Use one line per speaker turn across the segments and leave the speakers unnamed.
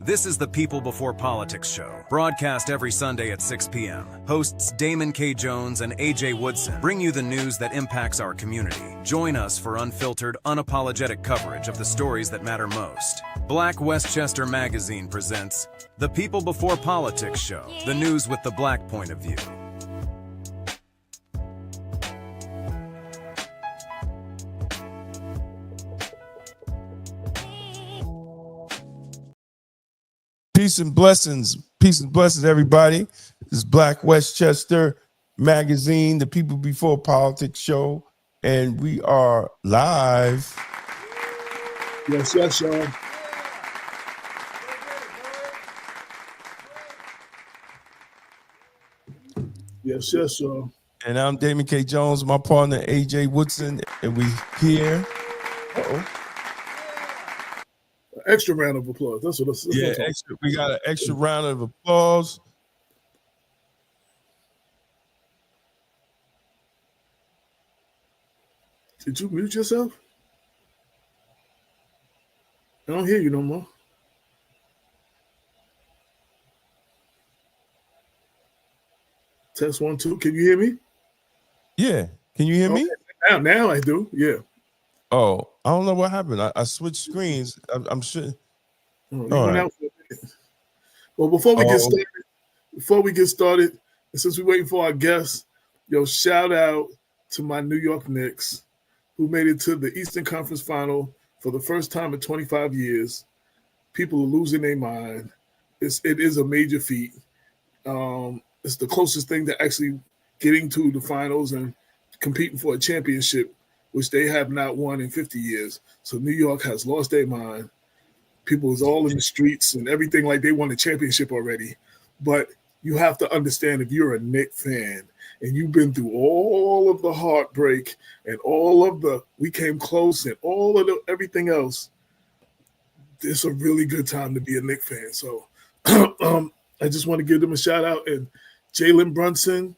This is the People Before Politics show, broadcast every Sunday at 6 p.m. Hosts Damon K. Jones and A.J. Woodson bring you the news that impacts our community. Join us for unfiltered, unapologetic coverage of the stories that matter most. Black Westchester Magazine presents The People Before Politics show, the news with the black point of view.
Peace and blessings, everybody. This is Black Westchester Magazine, the People Before Politics show, and we are live.
Yes, Sean. Yes, Sean.
And I'm Damon K. Jones, my partner A.J. Woodson, and we here.
Extra round of applause. That's what.
We got an extra round of applause.
Did you mute yourself? I don't hear you no more. Test 1, 2. Can you hear me?
Yeah. Can you hear me?
Now I do. Yeah.
Oh, I don't know what happened. I switched screens. I'm sure.
Well, before we get started, and since we're waiting for our guests, shout out to my New York Knicks, who made it to the Eastern Conference Final for the first time in 25 years. People are losing their mind. It is a major feat. It's the closest thing to actually getting to the finals and competing for a championship, which they have not won in 50 years. So New York has lost their mind. People is all in the streets and everything like they won a championship already. But you have to understand, if you're a Knicks fan and you've been through all of the heartbreak and all of the we came close and all of everything else, it's a really good time to be a Knicks fan. So I just want to give them a shout out. And Jalen Brunson,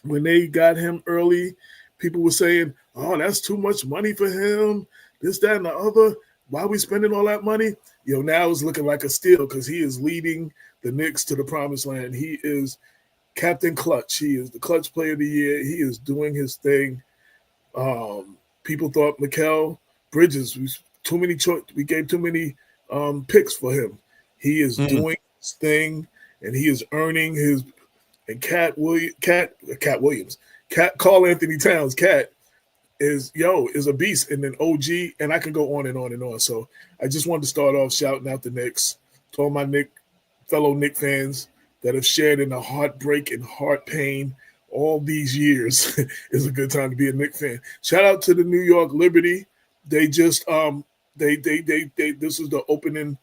when they got him early, people were saying, oh, that's too much money for him, this, that, and the other. Why are we spending all that money? Now it's looking like a steal because he is leading the Knicks to the promised land. He is Captain Clutch. He is the clutch player of the year. He is doing his thing. People thought Mikal Bridges, we gave too many picks for him. He is doing his thing, and he is earning his. And Carl Anthony Towns, is a beast, and then OG, and I can go on and on and on. So I just wanted to start off shouting out the Knicks to all my fellow Knicks fans that have shared in the heartbreak and heart pain all these years. It's a good time to be a Knicks fan. Shout out to the New York Liberty. They just this is the opening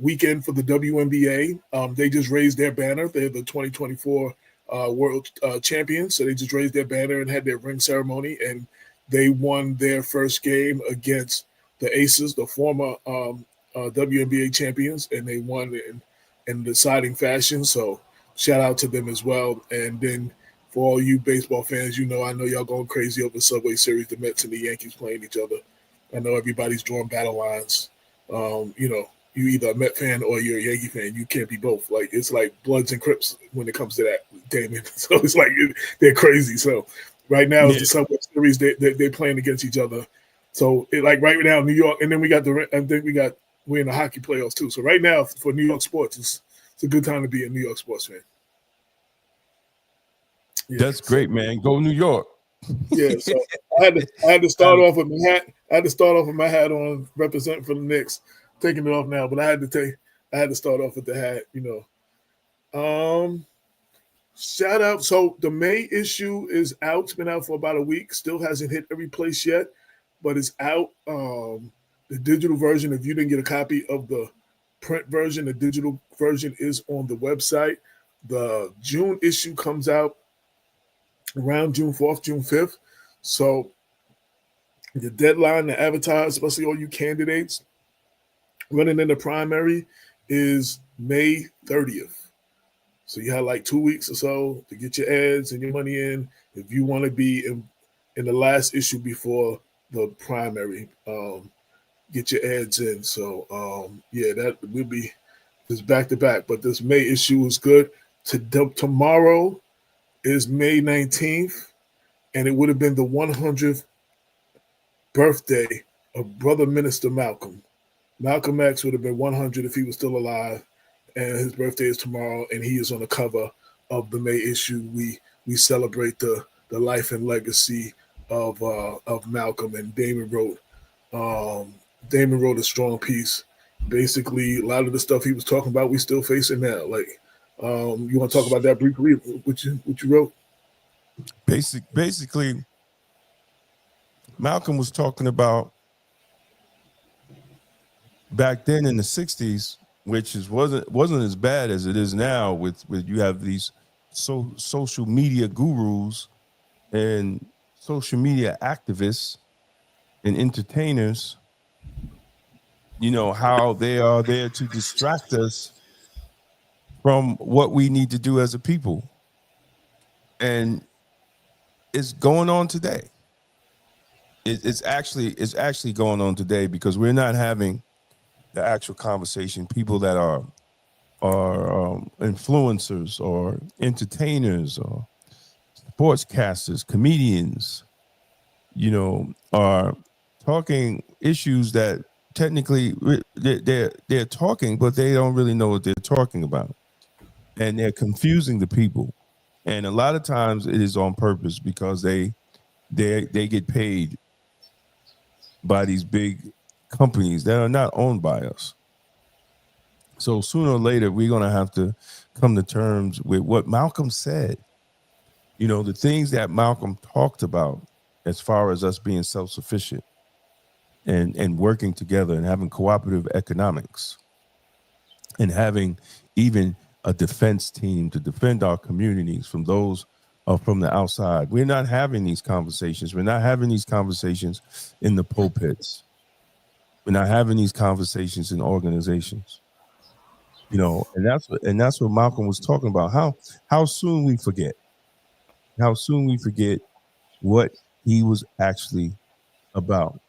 weekend for the WNBA. They just raised their banner. They're the 2024 world champions. So they just raised their banner and had their ring ceremony, and they won their first game against the Aces, the former WNBA champions, and they won in deciding fashion. So shout out to them as well. And then for all you baseball fans, I know y'all going crazy over the Subway Series, the Mets and the Yankees playing each other. I know everybody's drawing battle lines. You either a Met fan or you're a Yankee fan. You can't be both. Like, it's like Bloods and Crips when it comes to that, Damon. So it's like they're crazy. So right now, it's the Subway Series. They're playing against each other. So right now, New York, and then we're in the hockey playoffs too. So right now, for New York sports, it's a good time to be a New York sports fan.
Yeah, that's great, man. Go New York.
Yeah. So I had to start off with my hat. I had to start off with my hat on, representing for the Knicks. Taking it off now, but I had to start off with the hat. Shout out. So the May issue is out. It's been out for about a week. Still hasn't hit every place yet, but it's out. The digital version, if you didn't get a copy of the print version, the digital version is on the website. The June issue comes out around June 4th, June 5th. So the deadline to advertise, especially all you candidates running in the primary, is May 30th. So you have like 2 weeks or so to get your ads and your money in if you want to be in the last issue before the primary. Get your ads in. So that will be It's back to back, but this May issue is good. Tomorrow is May 19th, and it would have been the 100th birthday of Brother Minister Malcolm. Malcolm X would have been 100 if he was still alive, and his birthday is tomorrow, and he is on the cover of the May issue. We celebrate the life and legacy of Malcolm, and Damon wrote a strong piece. Basically, a lot of the stuff he was talking about, we still facing now. Like, you want to talk about that briefly? What you wrote?
Basically, Malcolm was talking about back then in the 60s, which wasn't as bad as it is now. With you have these social media gurus and social media activists and entertainers. You know how they are there to distract us from what we need to do as a people, and it's going on today. It's actually going on today because we're not having the actual conversation. People that are influencers or entertainers or sportscasters, comedians, you know, are talking issues that technically they're talking, but they don't really know what they're talking about, and they're confusing the people. And a lot of times it is on purpose because they get paid by these big companies that are not owned by us. So sooner or later, we're going to have to come to terms with what Malcolm said. You know, the things that Malcolm talked about as far as us being self-sufficient and working together and having cooperative economics and having even a defense team to defend our communities from those from the outside. We're not having these conversations. We're not having these conversations in the pulpits. We're not having these conversations in organizations. You know, and that's what Malcolm was talking about. How soon we forget. How soon we forget what he was actually about.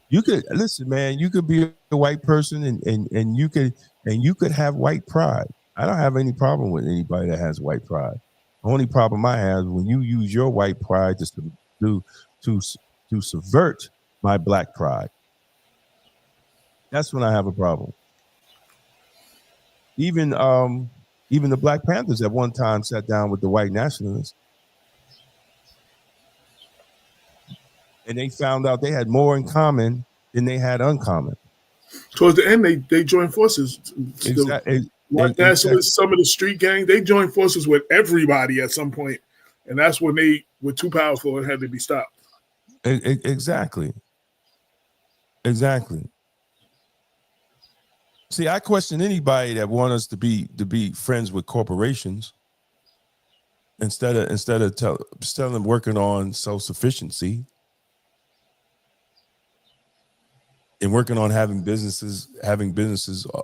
You could listen, man. You could be a white person, and you could have white pride. I don't have any problem with anybody that has white pride. The only problem I have is when you use your white pride to subvert my black pride. That's when I have a problem. Even the Black Panthers at one time sat down with the white nationalists, and they found out they had more in common than they had uncommon.
Towards the end, they joined forces.
Exactly.
White nationalists, some of the street gang, they joined forces with everybody at some point, and that's when they were too powerful and had to be stopped.
Exactly. See, I question anybody that want us to be friends with corporations instead of working on self-sufficiency and working on having businesses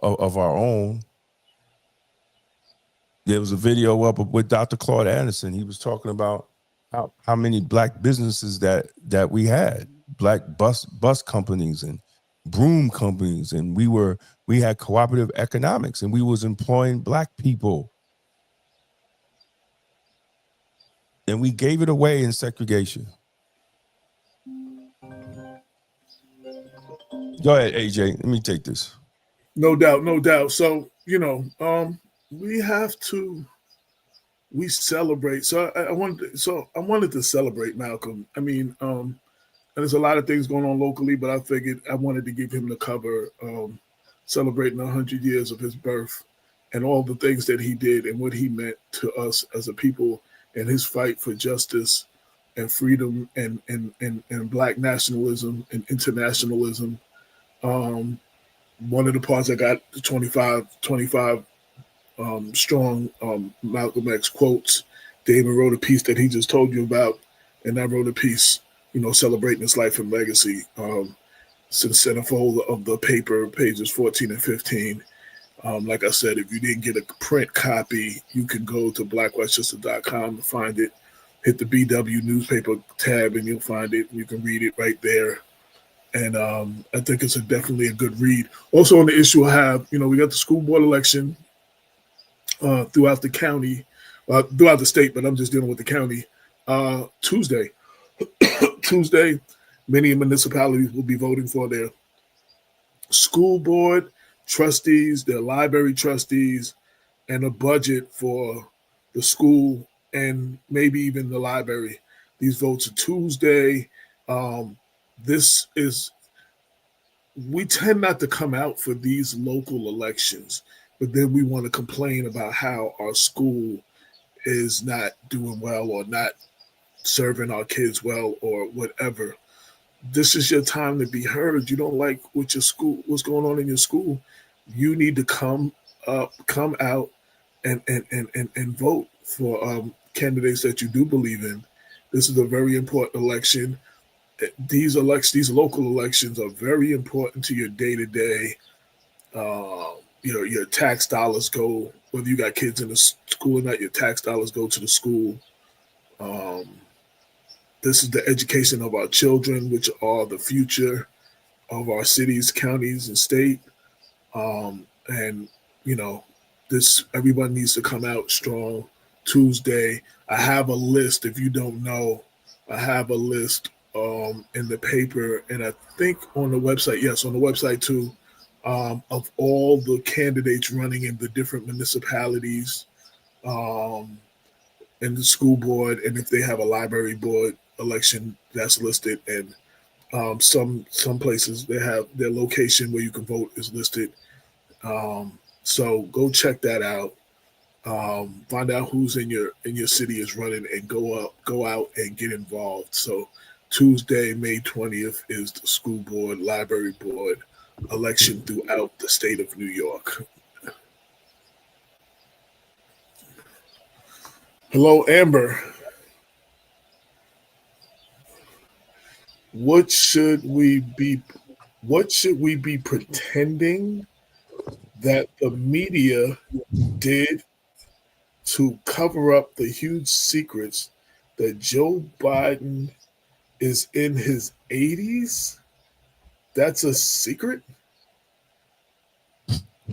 of our own. There was a video up with Dr. Claude Anderson. He was talking about how many black businesses that we had, black bus companies and broom companies, and we had cooperative economics, and we was employing black people, and we gave it away in segregation. Go ahead, AJ. Let me take this.
No doubt. So, we celebrate. So I wanted to celebrate Malcolm. I mean, and there's a lot of things going on locally, but I figured I wanted to give him the cover, celebrating 100 years of his birth and all the things that he did and what he meant to us as a people and his fight for justice and freedom and black nationalism and internationalism. One of the parts I got the 25 strong Malcolm X quotes. David wrote a piece that he just told you about, and I wrote a piece, celebrating his life and legacy. It's in the centerfold of the paper, pages 14 and 15. Like I said, if you didn't get a print copy, you can go to blackwestchester.com to find it. Hit the BW newspaper tab and you'll find it. You can read it right there. And I think it's definitely a good read. Also on the issue I have, we got the school board election throughout the county, throughout the state, but I'm just dealing with the county. Tuesday, Tuesday, many municipalities will be voting for their school board trustees, their library trustees, and a budget for the school and maybe even the library. These votes are Tuesday. We tend not to come out for these local elections, but then we want to complain about how our school is not doing well or not serving our kids well or whatever. This is your time to be heard. You don't like what's going on in your school. You need to come out and vote for candidates that you do believe in. This is a very important election. These local elections are very important to your day-to-day. Your tax dollars go, whether you got kids in the school or not, your tax dollars go to the school. This is the education of our children, which are the future of our cities, counties, and state. Everyone needs to come out strong Tuesday. I have a list. If you don't know, I have a list in the paper, and I think on the website, yes, on the website too, of all the candidates running in the different municipalities, and the school board, and if they have a library board election, that's listed. And some places they have their location where you can vote is listed. So go check that out. Find out who's in your city is running, and go out and get involved. So Tuesday, May 20th is the school board, library board election throughout the state of New York. Hello, Amber. What should we be pretending that the media did to cover up the huge secrets that Joe Biden is in his 80s? That's a secret?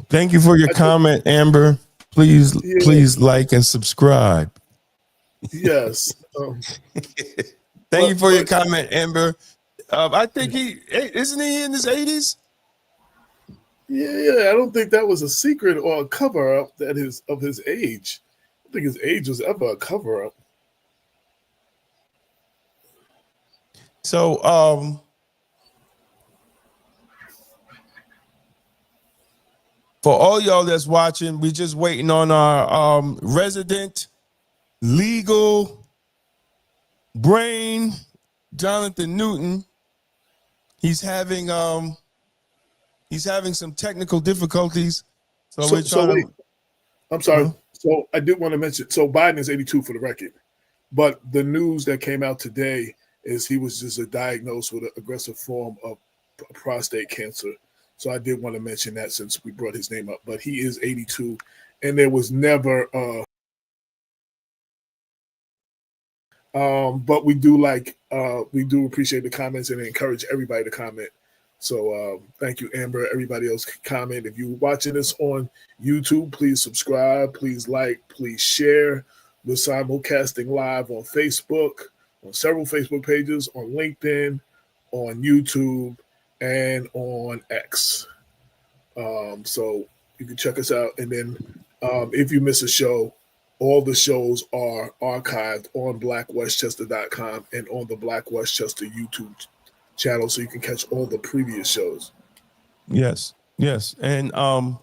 Thank you for your comment, Amber. Please like and subscribe.
Yes.
Thank you for your comment, Amber. I think isn't he in his 80s?
Yeah, I don't think that was a secret or a cover up of his age. I don't think his age was ever a cover up.
So for all y'all that's watching, we're just waiting on our resident legal brain, Jonathan Newton. He's having some technical difficulties. So we're trying to.
I'm sorry. So I did want to mention. So Biden is 82 for the record, but the news that came out today is he was just diagnosed with an aggressive form of prostate cancer. So I did want to mention that since we brought his name up. But he is 82, and there was never. But we do appreciate the comments and encourage everybody to comment. So thank you, Amber. Everybody else can comment. If you're watching this on YouTube, please subscribe, please like, please share. We're simulcasting live on Facebook, on several Facebook pages, on LinkedIn, on YouTube, and on X. So you can check us out. And then if you miss a show, all the shows are archived on blackwestchester.com and on the Black Westchester YouTube channel, so you can catch all the previous shows. Yes.
And I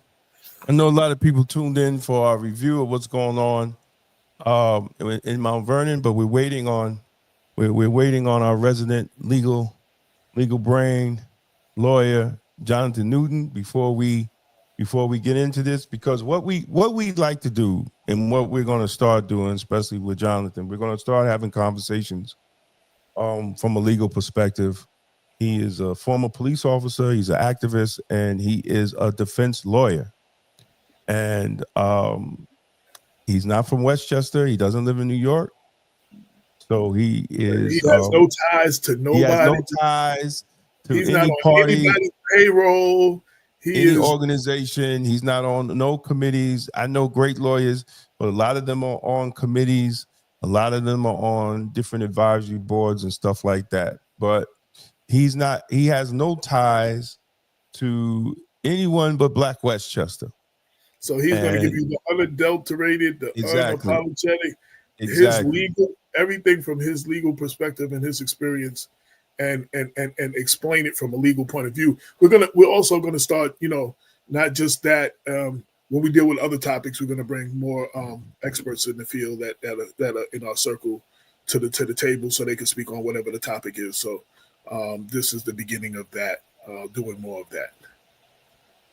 know a lot of people tuned in for our review of what's going on in Mount Vernon, but we're waiting on our resident legal brain lawyer, Jonathan Newton, before we get into this, because what we like to do and what we're going to start doing, especially with Jonathan, we're going to start having conversations from a legal perspective. He is a former police officer, he's an activist, and he is a defense lawyer. And he's not from Westchester. He doesn't live in New York. So he has
no ties to nobody.
He has no ties
He's not
any
on
party,
anybody's payroll.
any organization. He's not on no committees. I know great lawyers, but a lot of them are on committees. A lot of them are on different advisory boards and stuff like that. But he's not. He has no ties to anyone but Black Westchester.
So he's going to give you the unadulterated, the unapologetic, his legal, everything from his legal perspective and his experience, and explain it from a legal point of view. We're also gonna start, not just that. When we deal with other topics, we're gonna bring more experts in the field that are in our circle to the table, so they can speak on whatever the topic is. So this is the beginning of that. Doing more of that.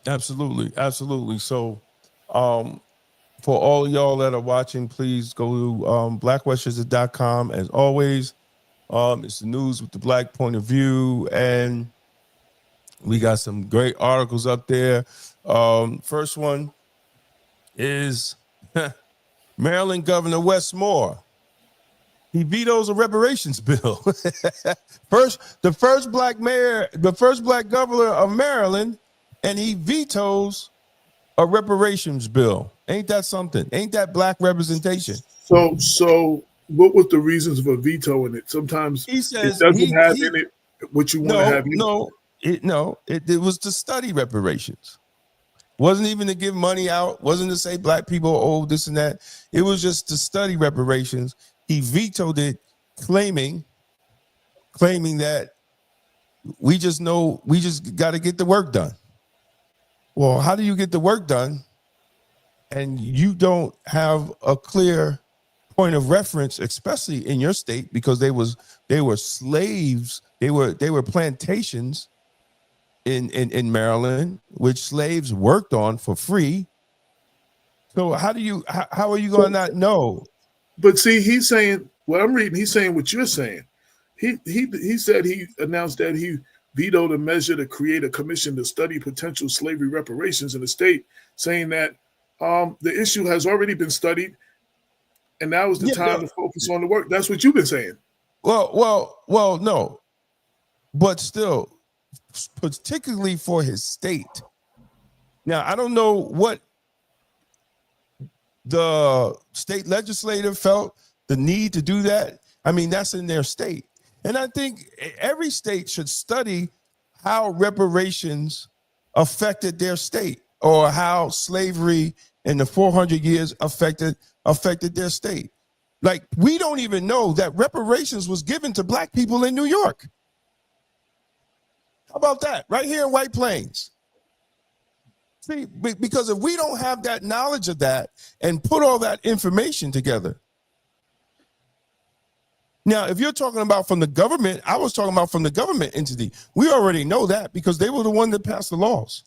Absolutely. So, for all y'all that are watching, please go to blackwestchester.com. As always, it's the news with the Black point of view, and we got some great articles up there. First one is Maryland Governor Wes Moore. He vetoes a reparations bill. the first black governor of Maryland, and he vetoes a reparations bill. Ain't that something? Ain't that black representation?
So what was the reasons for vetoing it? Sometimes
he says
it doesn't have in it what you want to have.
It was to study reparations. Wasn't even to give money out. Wasn't to say black people owe this and that. It was just to study reparations. He vetoed it, claiming that we just got to get the work done. Well, how do you get the work done and you don't have a clear point of reference, especially in your state, because they were slaves, they were plantations in Maryland, which slaves worked on for free. So how are you going to not know?
But see, he's saying what I'm reading. He's saying what you're saying. He said he announced that he vetoed a measure to create a commission to study potential slavery reparations in the state, saying that the issue has already been studied, and now is the time to focus on the work. That's what you've been saying.
Well, no, but still, particularly for his state. Now, I don't know what the state legislature felt the need to do that. I mean, that's in their state. And I think every state should study how reparations affected their state, or how slavery in the 400 years affected their state. Like, we don't even know that reparations was given to black people in New York. How about that? Right here in White Plains. See, because if we don't have that knowledge of that and put all that information together. Now, if you're talking about from the government, I was talking about from the government entity. We already know that because they were the one that passed the laws.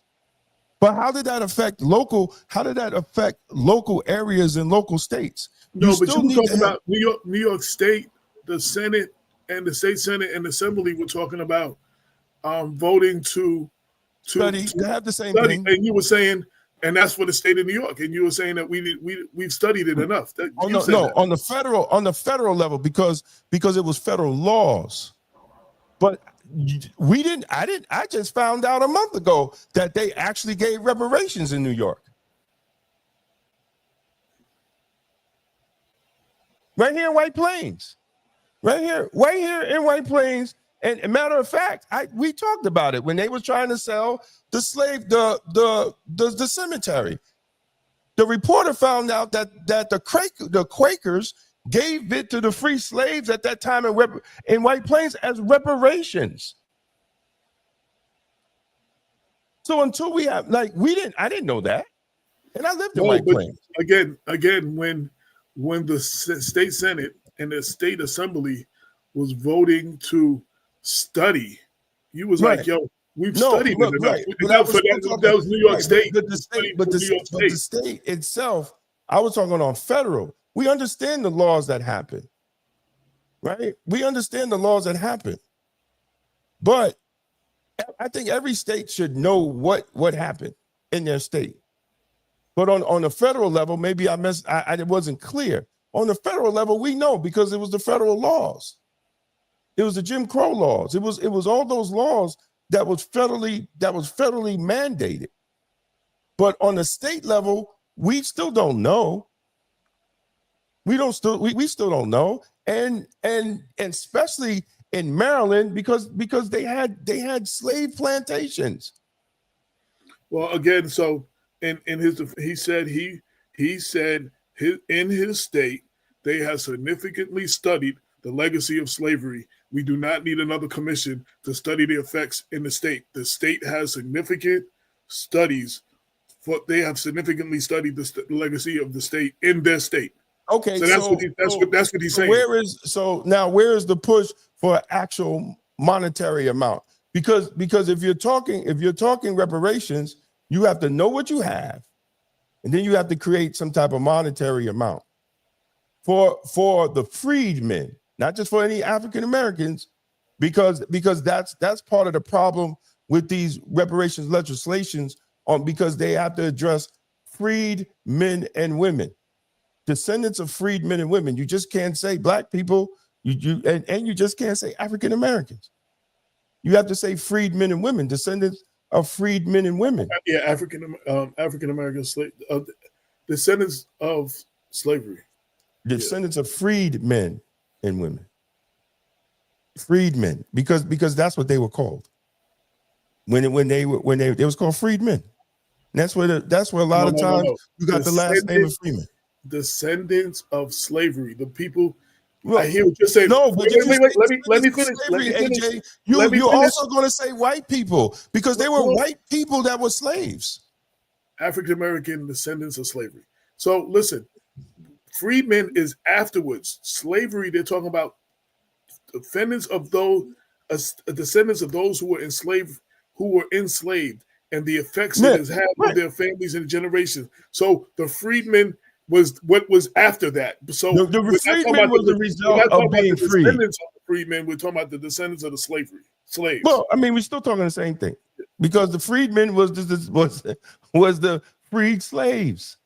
But how did that affect local areas and local states?
No, but you talking about New York State, the Senate and the State Senate and Assembly were talking about voting to
have the same
study.
thing.
And you were saying, and that's for the state of New York. And you were saying that we've studied it enough.
On the federal level, because it was federal laws. But I just found out a month ago that they actually gave reparations in New York. Right here in White Plains. Right here in White Plains. And a matter of fact, we talked about it when they were trying to sell the cemetery. The reporter found out that the Quakers gave it to the free slaves at that time in White Plains as reparations. So until we have, I didn't know that, and I lived in White Plains.
Again, when the state Senate and the state Assembly was voting to study, you was like, yo, we've studied it enough. That was New York State.
But the state itself, I was talking on federal. We understand the laws that happen, right? We understand the laws that happen. But I think every state should know what happened in their state. But on the federal level, maybe it wasn't clear. On the federal level, we know because it was the federal laws. It was the Jim Crow laws. It was all those laws that was federally mandated. But on the state level, we still don't know. We still don't know. And especially in Maryland, because they had slave plantations.
Well, again, so in his he said in his state they have significantly studied the legacy of slavery. We do not need another commission to study the effects in the state. The state has significant studies. They have significantly studied the legacy of the state in their state.
Okay,
so that's what he's saying.
Where is the push for actual monetary amount? Because if you're talking reparations, you have to know what you have, and then you have to create some type of monetary amount for the freedmen, not just for any African Americans, because that's part of the problem with these reparations legislations because they have to address freed men and women, descendants of freed men and women. You just can't say black people, and you just can't say African Americans. You have to say freed men and women, descendants of freed men and women.
Yeah, African American descendants of slavery.
Descendants of freed men and women. Freedmen, because that's what they were called. When they was called freedmen. That's where a lot of times you got the last name of Freeman.
Descendants of slavery. The people. Well, I hear what you're saying.
No, but
let me finish.
AJ, you're also going to say white people because they were white people that were slaves.
African American descendants of slavery. So listen, freedmen is afterwards. Slavery. They're talking about descendants of those who were enslaved, and the effects it has had on their families and generations. So the freedmen was what was after that. So
the freedmen was the result of being free.
Descendants of the freedmen, we're talking about the descendants of the slaves.
Well, I mean, we're still talking the same thing because the freedmen was the freed slaves.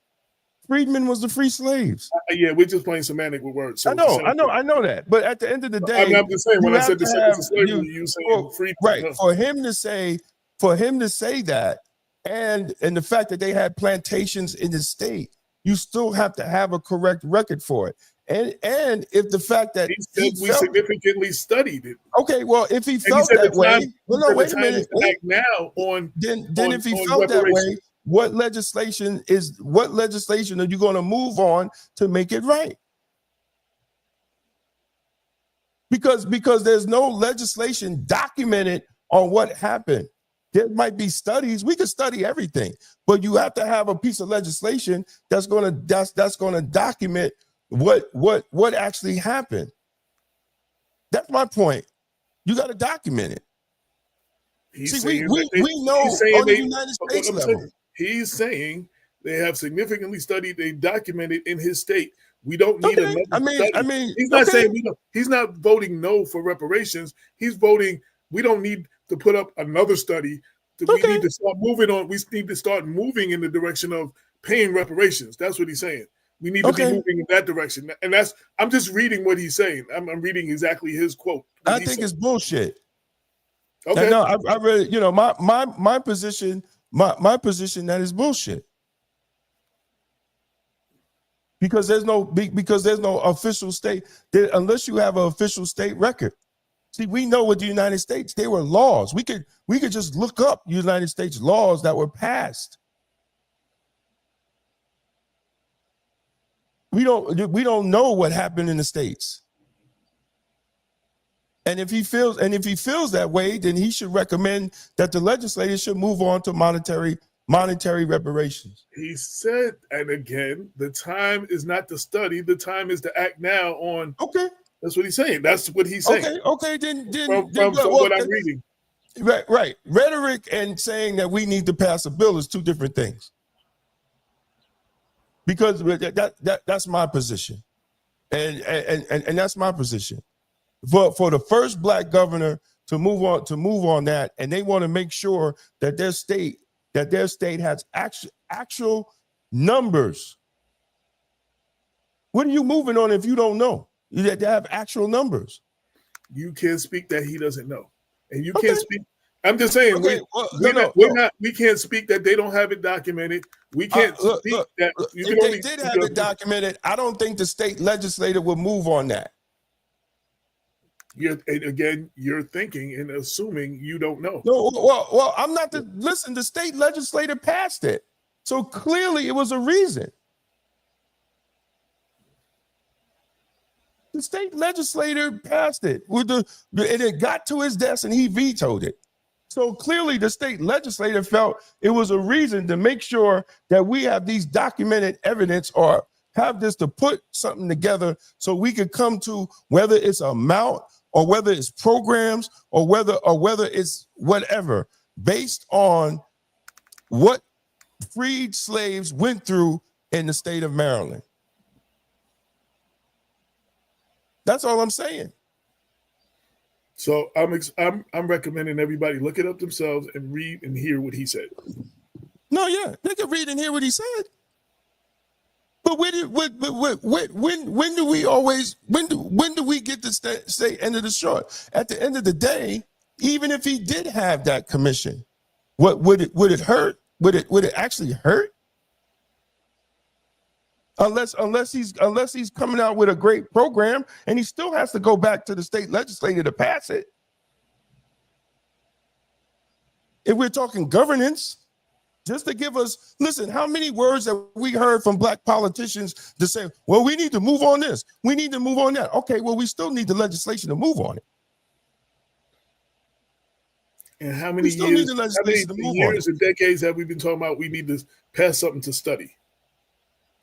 Freedmen was the free slaves.
Yeah, we're just playing semantic with words. So
I know that. But at the end of the day,
I'm just saying when I said descendants of slavery, you saying freedmen.
Right. For him to say that, and the fact that they had plantations in the state, you still have to have a correct record for it. And if the fact that
we significantly studied it.
Okay, well, if he felt that way, wait a minute. Then if he felt that way, what legislation are you going to move on to make it right? Because there's no legislation documented on what happened. There might be studies. We could study everything, but you have to have a piece of legislation that's going to document what actually happened. That's my point. You got to document it. We know on the United States level.
He's saying they have significantly studied, they documented in his state. We don't need another study. I mean, he's not saying he's not voting no for reparations. He's voting we don't need to put up another study. We need to start moving on. We need to start moving in the direction of paying reparations. That's what he's saying. We need to be moving in that direction. And I'm just reading what he's saying. I'm reading exactly his quote.
I think it's bullshit.
Okay.
No, I really, my position, my position that is bullshit. Because there's no official state unless you have an official state record. See, we know with the United States, there were laws. We could just look up United States laws that were passed. We don't know what happened in the States. And if he feels that way, then he should recommend that the legislators should move on to monetary reparations.
He said, and again, the time is not to study, the time is to act now on.
Okay.
That's what he's saying. That's what he's saying.
Okay. Then
from what I'm reading.
Right. Rhetoric and saying that we need to pass a bill is two different things. Because that's my position, and that's my position. For the first black governor to move on that, and they want to make sure that their state has actual numbers. What are you moving on if you don't know? You have to have actual numbers.
You can't speak that he doesn't know, and you can't speak. I'm just saying
Okay,
we can't speak that they don't have it documented. We can't speak that you
if
can
they
only
did have it documented, I don't think the state legislature would move on that.
You're thinking and assuming you don't know.
No, well, I'm not listen, the state legislature passed it. So clearly it was a reason. The state legislature passed it. And it got to his desk and he vetoed it. So clearly the state legislature felt it was a reason to make sure that we have these documented evidence or have this to put something together so we could come to whether it's a amount or whether it's programs or whether it's whatever, based on what freed slaves went through in the state of Maryland. That's all I'm saying.
So I'm recommending everybody look it up themselves and read and hear what he said.
No, yeah, they can read and hear what he said. But when do we get to say end of the short? At the end of the day, even if he did have that commission, what would it hurt? Would it actually hurt? Unless he's coming out with a great program, and he still has to go back to the state legislature to pass it. If we're talking governance, just to give us, listen, how many words have we heard from black politicians to say, well, we need to move on this, we need to move on that. Okay, well, we still need the legislation to move on it.
And how many years and decades have we been talking about we need to pass something to study?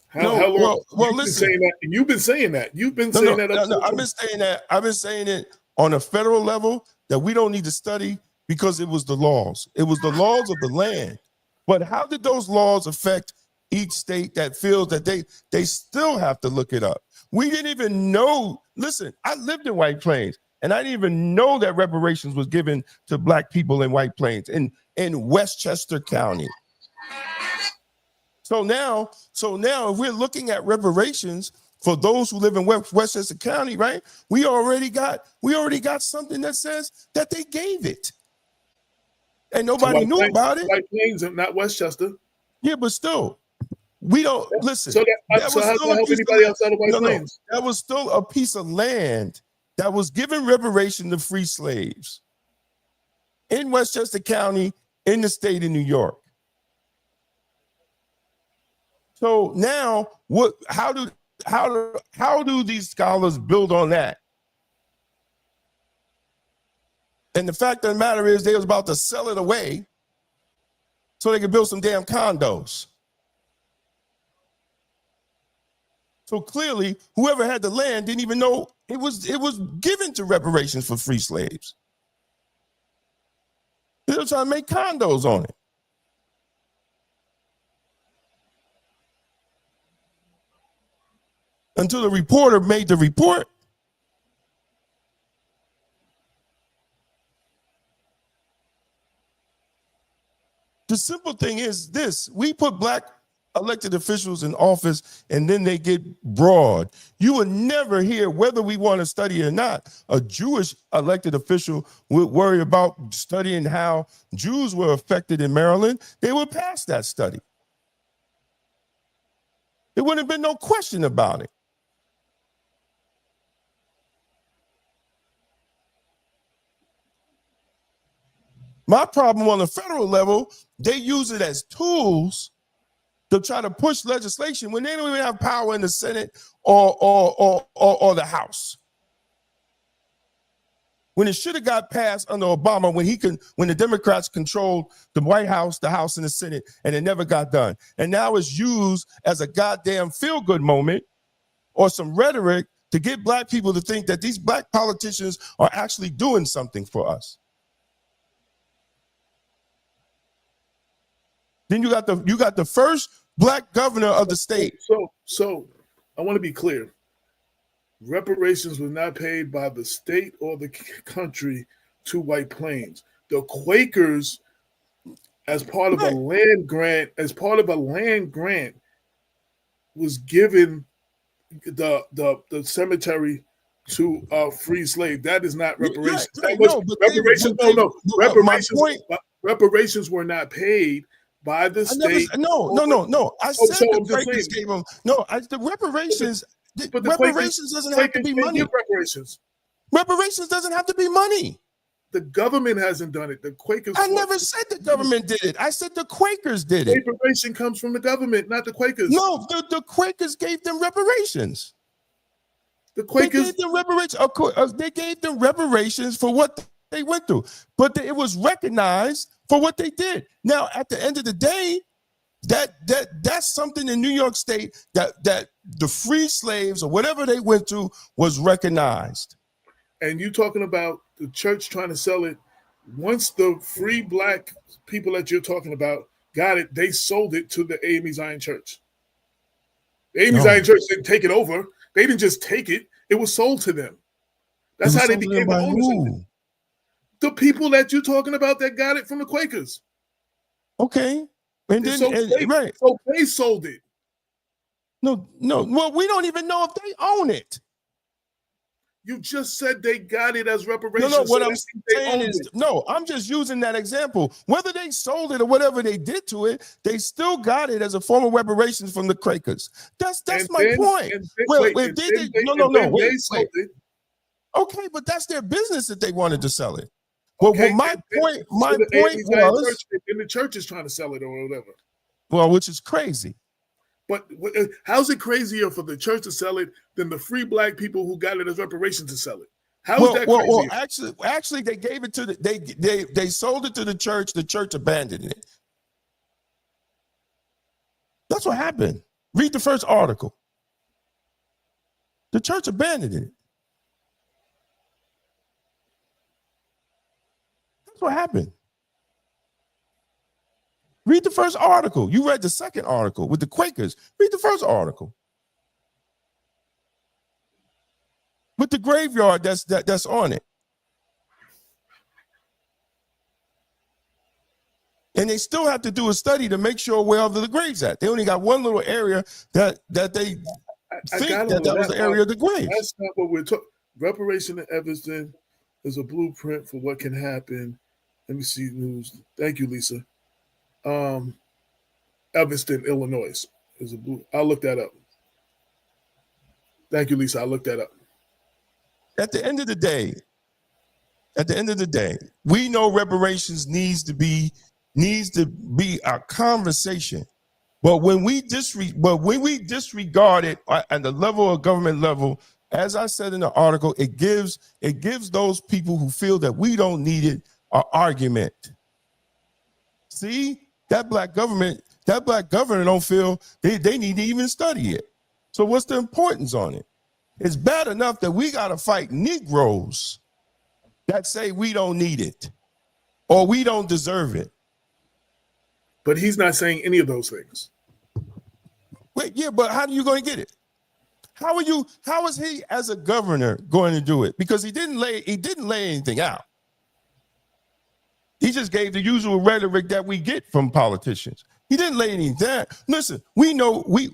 How long? Well, listen. You've been saying that. You've been saying that.
No, I've been saying that. I've been saying it on a federal level that we don't need to study because it was the laws. It was the laws of the land. But how did those laws affect each state that feels that they still have to look it up? We didn't even know. Listen, I lived in White Plains, and I didn't even know that reparations was given to black people in White Plains in Westchester County. So now, if we're looking at reparations for those who live in Westchester County, right? We already got something that says that they gave it, and nobody knew about it.
White Plains and not Westchester.
Yeah, but still, we don't listen.
So how does that help anybody outside of White Plains?
That was still a piece of land that was given reparation to free slaves in Westchester County in the state of New York. So now, how do these scholars build on that? And the fact of the matter is, they was about to sell it away so they could build some damn condos. So clearly, whoever had the land didn't even know it was given to reparations for free slaves. They were trying to make condos on it. Until the reporter made the report. The simple thing is this: we put black elected officials in office and then they get broad. You would never hear, whether we want to study or not, a Jewish elected official would worry about studying how Jews were affected in Maryland. They would pass that study. There wouldn't have been no question about it. My problem on the federal level, they use it as tools to try to push legislation when they don't even have power in the Senate or the House. When it should have got passed under Obama, when the Democrats controlled the White House, the House, and the Senate, and it never got done. And now it's used as a goddamn feel-good moment or some rhetoric to get black people to think that these black politicians are actually doing something for us. Then you got the first black governor of the state.
So I want to be clear. Reparations were not paid by the state or the country to White Plains. The Quakers, as part of a land grant, was given the cemetery to a free slave. That is not reparations.
Right, no, but
reparations were not paid by the state.
No. I said the Quakers gave them. No, the reparations.
But the
reparations doesn't have to be money. Reparations doesn't have to be money.
The government hasn't done it. The Quakers.
I never said the government did it. I said the Quakers did it.
Reparation comes from the government, not the Quakers.
No, the Quakers gave them reparations.
The Quakers.
They gave them reparations. They gave them reparations for what they went through, but it was recognized for what they did. Now, at the end of the day, that's something in New York State that the free slaves or whatever they went through was recognized.
And you talking about the church trying to sell it. Once the free black people that you're talking about got it, they sold it to the AME Zion Church. The AME Zion Church didn't take it over. They didn't just take it. It was sold to them. That's how they became the owners of it. The people that you're talking about that got it from the Quakers.
Okay. And then,
so they sold it.
No. Well, we don't even know if they own it.
You just said they got it as reparations.
No, what I'm saying is, I'm just using that example. Whether they sold it or whatever they did to it, they still got it as a form of reparations from the Quakers. That's my point. Okay, but that's their business that they wanted to sell it. Well, my point was,
and the church is trying to sell it or whatever.
Well, which is crazy.
But how's it crazier for the church to sell it than the free black people who got it as reparations to sell it? How is that crazier?
Well, actually, they gave it to they sold it to the church. The church abandoned it. That's what happened. Read the first article. The church abandoned it. That's what happened. Read the first article. You read the second article with the Quakers. Read the first article. With the graveyard that's on it. And they still have to do a study to make sure where the graves at. They only got one little area that they think that was the area of the graves.
That's not what we're talking. Reparation in Evanston is a blueprint for what can happen. Let me see news. Thank you, Lisa. Evanston, Illinois is a blue. I'll look that up. Thank you, Lisa. I'll look that up.
At the end of the day, we know reparations needs to be a conversation. But when we disregard it at the level of government level, as I said in the article, it gives those people who feel that we don't need it an argument. See? That black governor don't feel they need to even study it. So what's the importance on it? It's bad enough that we got to fight Negroes that say we don't need it or we don't deserve it.
But he's not saying any of those things.
Wait, yeah, but how are you going to get it? How is he as a governor going to do it? Because he didn't lay anything out. He just gave the usual rhetoric that we get from politicians. He didn't lay anything down. Listen, we know we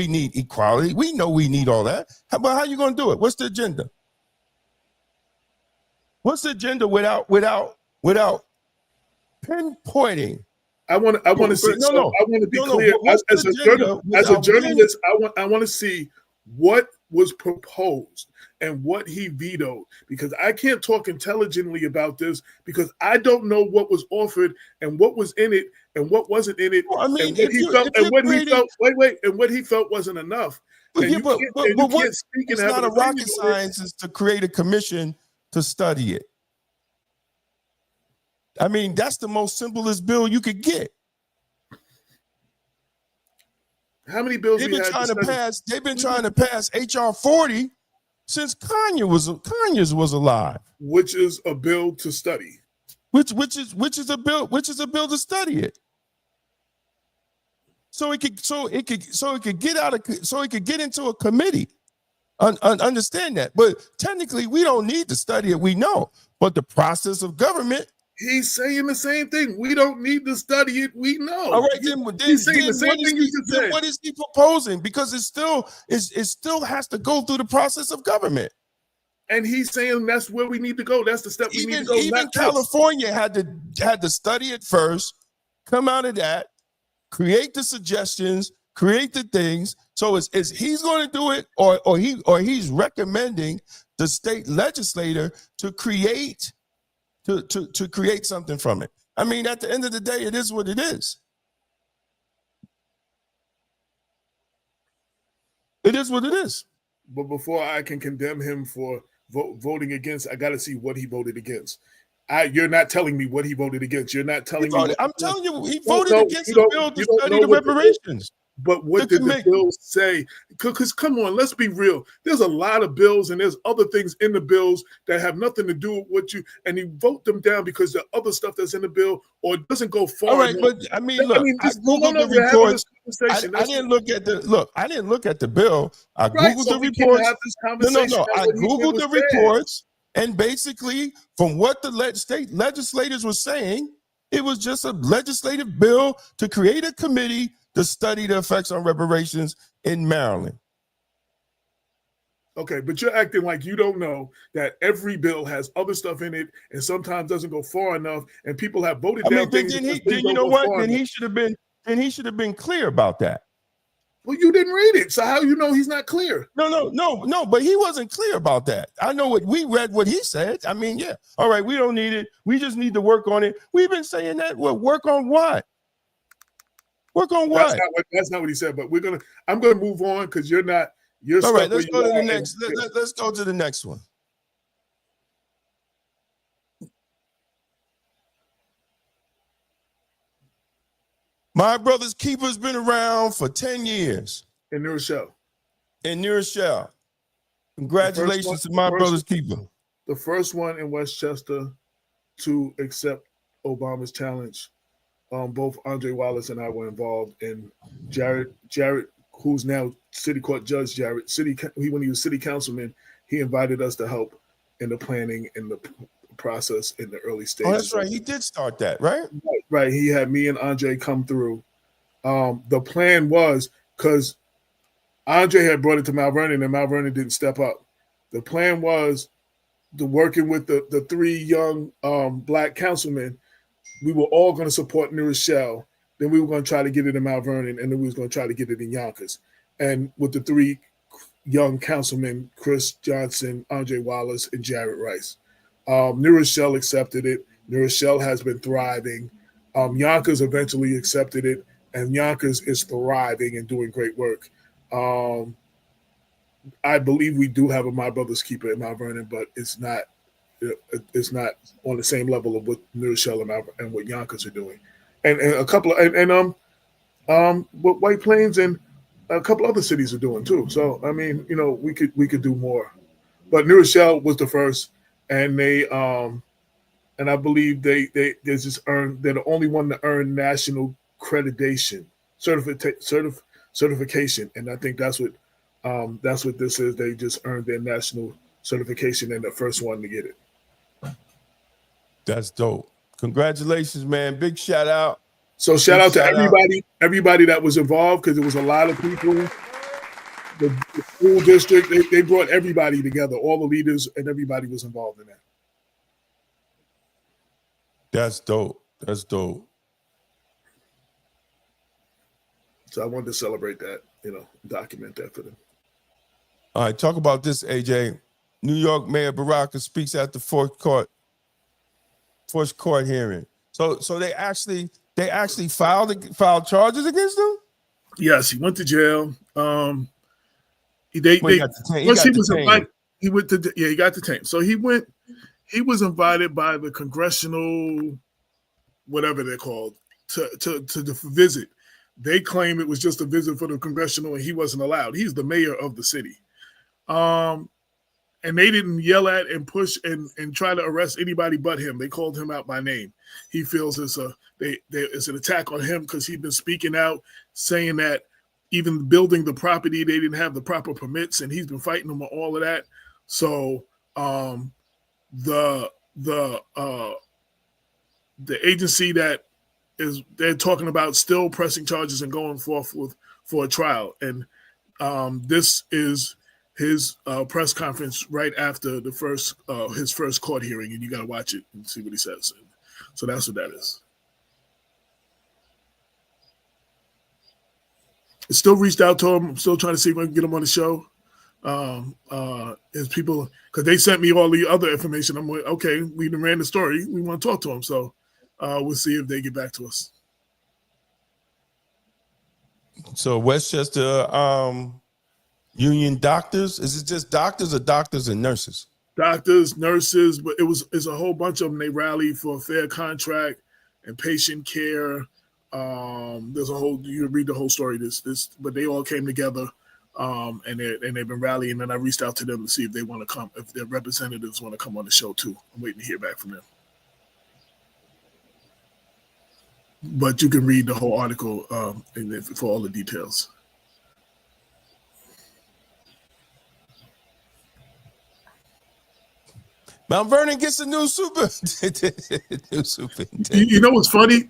need equality. We know we need all that. But how are you going to do it? What's the agenda? What's the agenda without pinpointing?
I want to see. I want to be clear. As a journalist, I want to see what was proposed and what he vetoed, because I can't talk intelligently about this because I don't know what was offered and what was in it and what wasn't in it.
Well, I mean,
and what he felt wasn't enough.
It's not a rocket science to create a commission to study it. I mean, that's the most simplest bill you could get.
How many bills
they've been trying to pass HR 40 since Conyers was alive.
Which is a bill to study.
Which is a bill to study it. So it could get into a committee. Understand that. But technically we don't need to study it, we know. But the process of government.
He's saying the same thing. We don't need to study it. We know.
All right, he's saying the same thing you just said. What is he proposing? Because it still has to go through the process of government.
And he's saying that's where we need to go. That's the step we need to go.
Even California had to study it first, come out of that, create the suggestions, create the things. So is he's going to do it, or he's recommending the state legislator to create to create something from it. I mean, at the end of the day, it is what it is. It is what it is.
But before I can condemn him for voting against, I got to see what he voted against. You're not telling me what he voted against. You're not telling me.
I'm telling you, he voted against the bill to study the reparations.
But what did the bills say? Because come on, let's be real. There's a lot of bills and there's other things in the bills that have nothing to do with what you, and you vote them down because the other stuff that's in the bill or it doesn't go far.
All right, but I mean, look, I Googled the reports. I didn't look at the I didn't look at the bill. I Googled the reports. No. I Googled the reports, and basically, from what the state legislators were saying, it was just a legislative bill to create a committee to study the effects on reparations in Maryland.
Okay, but you're acting like you don't know that every bill has other stuff in it and sometimes doesn't go far enough, and people have voted down things.
Then you know what? Then he should have been clear about that.
Well, you didn't read it, so how you know he's not clear?
No, but he wasn't clear about that. I know we read what he said. I mean, yeah, all right, we don't need it. We just need to work on it. We've been saying that. Well, work on what? Work on what?
That's not what he said. But I'm gonna move on because you're not. You're
all right. Let's go to the next. Let's go to the next one. My Brother's Keeper's been around for 10 years.
In New
Rochelle. Congratulations to My Brother's Keeper.
The first one in Westchester to accept Obama's challenge. Both Andre Wallace and I were involved, and Jarrett, who's now city court judge, when he was city councilman, he invited us to help in the planning and the process in the early stages.
Oh, that's right. He did start that, right?
Right. He had me and Andre come through. The plan was, because Andre had brought it to Mount Vernon and Mount Vernon didn't step up. The plan was working with the three young black councilmen. We were all going to support New Rochelle. Then we were going to try to get it in Mount Vernon, and then we was going to try to get it in Yonkers. And with the three young councilmen, Chris Johnson, Andre Wallace, and Jarrett Rice. New Rochelle accepted it. New Rochelle has been thriving. Yonkers eventually accepted it, and Yonkers is thriving and doing great work. I believe we do have a My Brother's Keeper in Mount Vernon, but it's not on the same level of what New Rochelle and what Yonkers are doing, and a couple of what White Plains and a couple other cities are doing too. So I mean, we could do more, but New Rochelle was the first, and they and I believe they're the only one to earn national accreditation certification, and I think that's what this is. They just earned their national certification and the first one to get it.
That's dope. Congratulations, man. Big shout out.
So shout out to everybody that was involved, because there was a lot of people. The school district, they brought everybody together, all the leaders, and everybody was involved in that.
That's dope.
So I wanted to celebrate that, document that for them.
All right, talk about this, AJ. New York Mayor Baraka speaks at the fourth court hearing. So they actually filed charges against him?
Yes, he went to jail. He got detained. So he was invited by the congressional, whatever they're called, to visit. They claim it was just a visit for the congressional and he wasn't allowed. He's the mayor of the city. And they didn't yell at and push and try to arrest anybody but him. They called him out by name. He feels it's an attack on him because he's been speaking out, saying that even building the property, they didn't have the proper permits, and he's been fighting them on all of that. So the agency that they're talking about still pressing charges and going forth for a trial. And this is his press conference right after the first his first court hearing, and you got to watch it and see what he says. So that's what that is. I still reached out to him. I'm still trying to see if I can get him on the show. His people, because they sent me all the other information. I'm like, okay, we done ran the story. We want to talk to him, so we'll see if they get back to us.
So Westchester union doctors, is it just doctors or doctors and nurses?
Doctors, nurses, but it's a whole bunch of them. They rallied for a fair contract and patient care. There's a whole, you read the whole story. But they all came together, and they've been rallying. And I reached out to them to see if they want to come, if their representatives want to come on the show too. I'm waiting to hear back from them. But you can read the whole article for all the details.
Mount Vernon gets a new superintendent.
You know what's funny?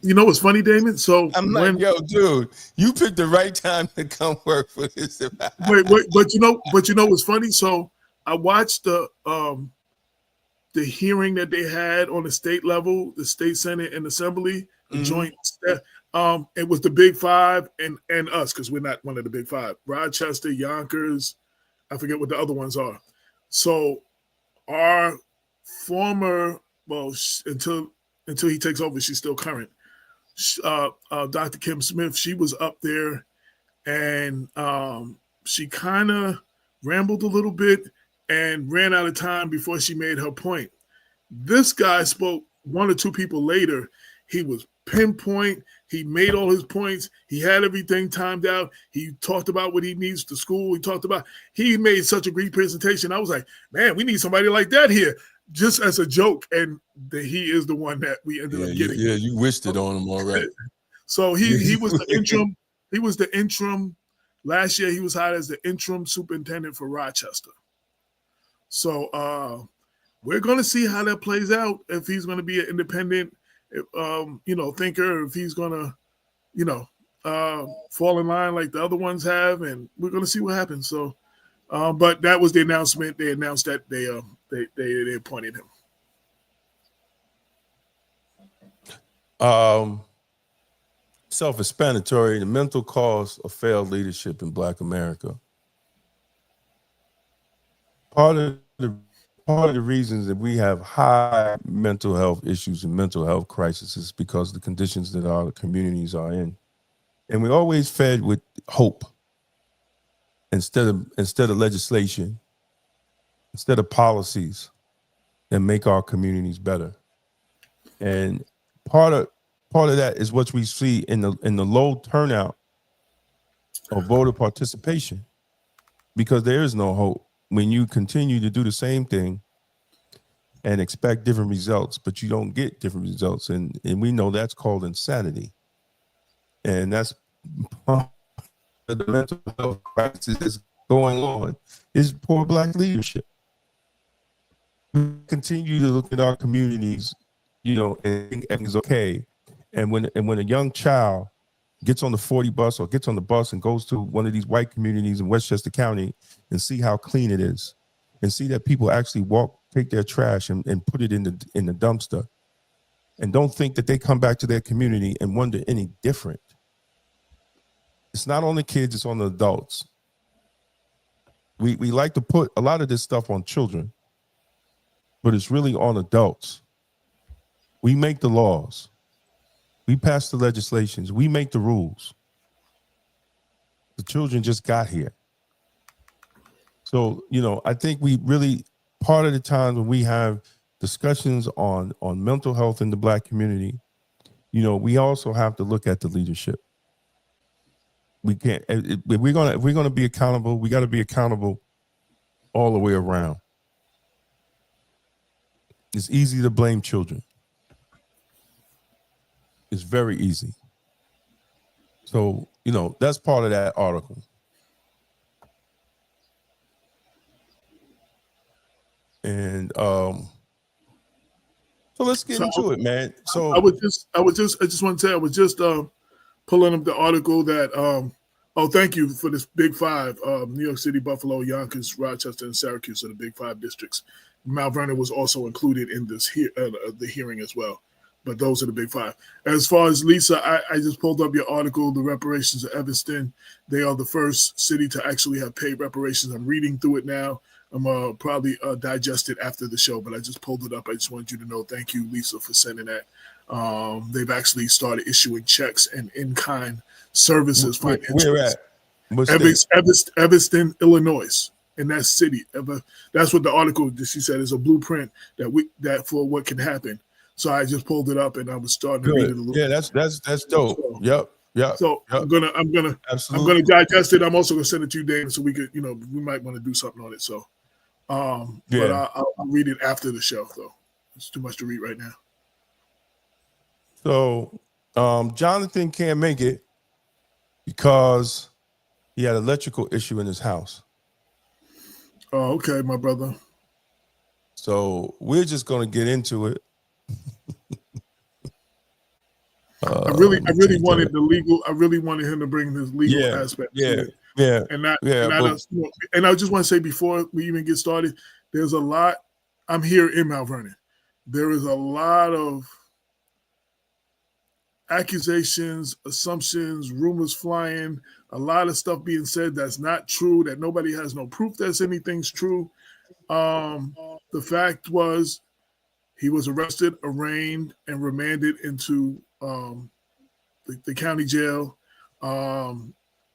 Damon? So
I'm like, yo, dude, you picked the right time to come work for this.
Wait, but you know what's funny? So I watched the hearing that they had on the state level, the state senate and assembly, joint. It was the Big Five and us, because we're not one of the Big Five. Rochester, Yonkers, I forget what the other ones are. So our former, until he takes over, she's still current. Dr. Kim Smith, she was up there, and she kind of rambled a little bit and ran out of time before she made her point. This guy spoke one or two people later. He was pinpoint. He made all his points. He had everything timed out. He talked about what he needs to school. He made such a great presentation. I was like, man, we need somebody like that here, just as a joke. And he is the one that we ended up getting.
Yeah, you wished it on him already.
So he was the interim. He was the interim. Last year, he was hired as the interim superintendent for Rochester. So we're going to see how that plays out, if he's going to be an independent thinker, if he's gonna, fall in line like the other ones have, and we're gonna see what happens. So, but that was the announcement. They announced that they appointed him.
Self-explanatory: the mental cost of failed leadership in Black America. Part of the reasons that we have high mental health issues and mental health crises is because of the conditions that our communities are in. And we're always fed with hope instead of legislation, instead of policies that make our communities better. And part of that is what we see in the low turnout of voter participation, because there is no hope when you continue to do the same thing and expect different results, but you don't get different results. And we know that's called insanity. And that's part of the mental health crisis that's going on, is poor Black leadership. We continue to look at our communities, and think everything's okay. And when a young child gets on the 40 bus or gets on the bus and goes to one of these white communities in Westchester County and see how clean it is, and see that people actually take their trash and put it in the dumpster, and don't think that they come back to their community and wonder any different. It's not on the kids, it's on the adults. We like to put a lot of this stuff on children, but it's really on adults. We make the laws. We pass the legislations. We make the rules. The children just got here. So, I think we really, part of the time when we have discussions on mental health in the Black community, we also have to look at the leadership. We can't, if we're gonna be accountable, we got to be accountable all the way around. It's easy to blame children. It's very easy. So, that's part of that article. And so let's get into it, man. So
I just want to say, I was just pulling up the article that Oh, thank you for this Big Five. New York City, Buffalo, Yonkers, Rochester, and Syracuse are the Big Five districts. Mount Vernon was also included in this the hearing as well. But those are the Big Five. As far as Lisa, I just pulled up your article, The Reparations of Evanston. They are the first city to actually have paid reparations. I'm reading through it now. I'm probably digest it after the show, but I just pulled it up. I just wanted you to know. Thank you, Lisa, for sending that. They've actually started issuing checks and in-kind services.
Where at?
Evanston, Illinois, in that city. That's what the article that she said is a blueprint that for what can happen. So I just pulled it up and I was starting to read it a little.
Yeah, that's dope. So, yep. So
I'm gonna digest it. I'm also gonna send it to you, Dave, so we could, we might want to do something on it. So, but I'll read it after the show, though. It's too much to read right now.
So, Jonathan can't make it because he had an electrical issue in his house.
Oh, okay, my brother.
So we're just gonna get into it.
I really wanted the legal. I really wanted him to bring this legal aspect to it. And I just want to say before we even get started, there's a lot. I'm here in Mount Vernon. There is a lot of accusations, assumptions, rumors flying, a lot of stuff being said that's not true, that nobody has no proof that anything's true. The fact was he was arrested, arraigned, and remanded into the county jail. You're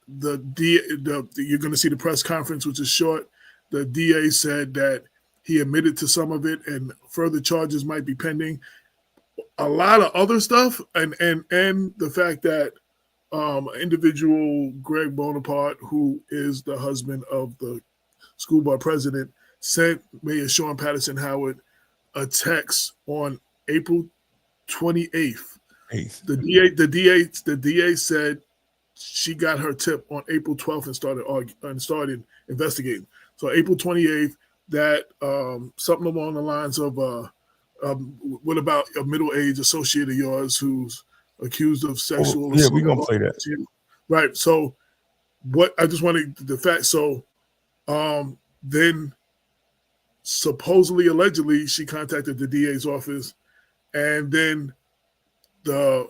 going to see the press conference, which is short. The DA said that he admitted to some of it and further charges might be pending. A lot of other stuff, and the fact that individual Greg Bonaparte, who is the husband of the school board president, sent Mayor Sean Patterson Howard a text on April 28th. The DA said she got her tip on April 12th and started investigating. So April 28th, that something along the lines of what about a middle-aged associate of yours who's accused of sexual assault?
Yeah, we're gonna play that.
Right. So what I just wanted the fact. So then supposedly, allegedly, she contacted the DA's office, and then the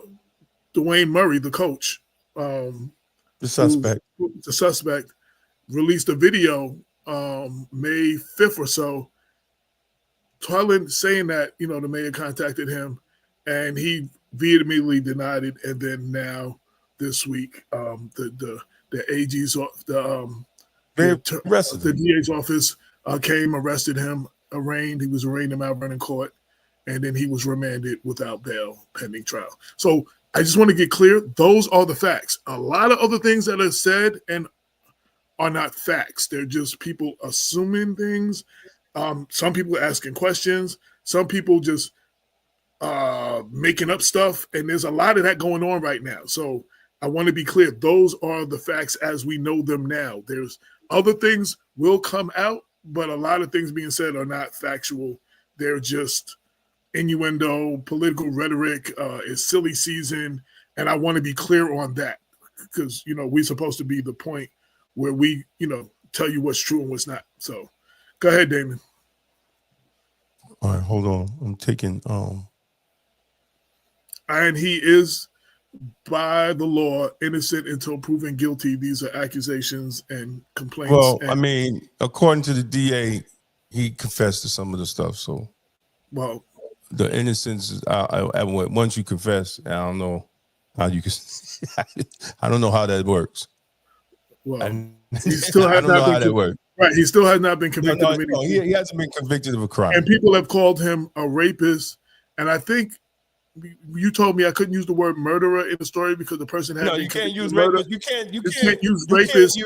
Dwayne Murray, the coach,
the suspect,
released a video May 5th or so, saying that the mayor contacted him, and he vehemently denied it. And then now this week, the AG's the DA's office came, arrested him, arraigned. He was arraigned in Mount Vernon court, and then he was remanded without bail pending trial. So I just want to get clear. Those are the facts. A lot of other things that are said and are not facts. They're just people assuming things. Some people asking questions. Some people just making up stuff. And there's a lot of that going on right now. So I want to be clear. Those are the facts as we know them now. There's other things will come out, but a lot of things being said are not factual. They're just innuendo, political rhetoric. It's silly season. And I want to be clear on that because, we're supposed to be the point where we, tell you what's true and what's not. So go ahead, Damon.
All right, hold on. I'm taking
And he is, by the law, innocent until proven guilty. These are accusations and complaints.
Well, according to the DA, he confessed to some of the stuff. So,
well,
the innocence is once you confess. I don't know how you can. I don't know how that works.
Well, he still has not been that works. Right, he still has not been convicted of anything.
He hasn't been convicted of a crime.
And people have called him a rapist. And I think you told me I couldn't use the word murderer in the story because the person had.
No, you can't use rapist. You can't
use rapist.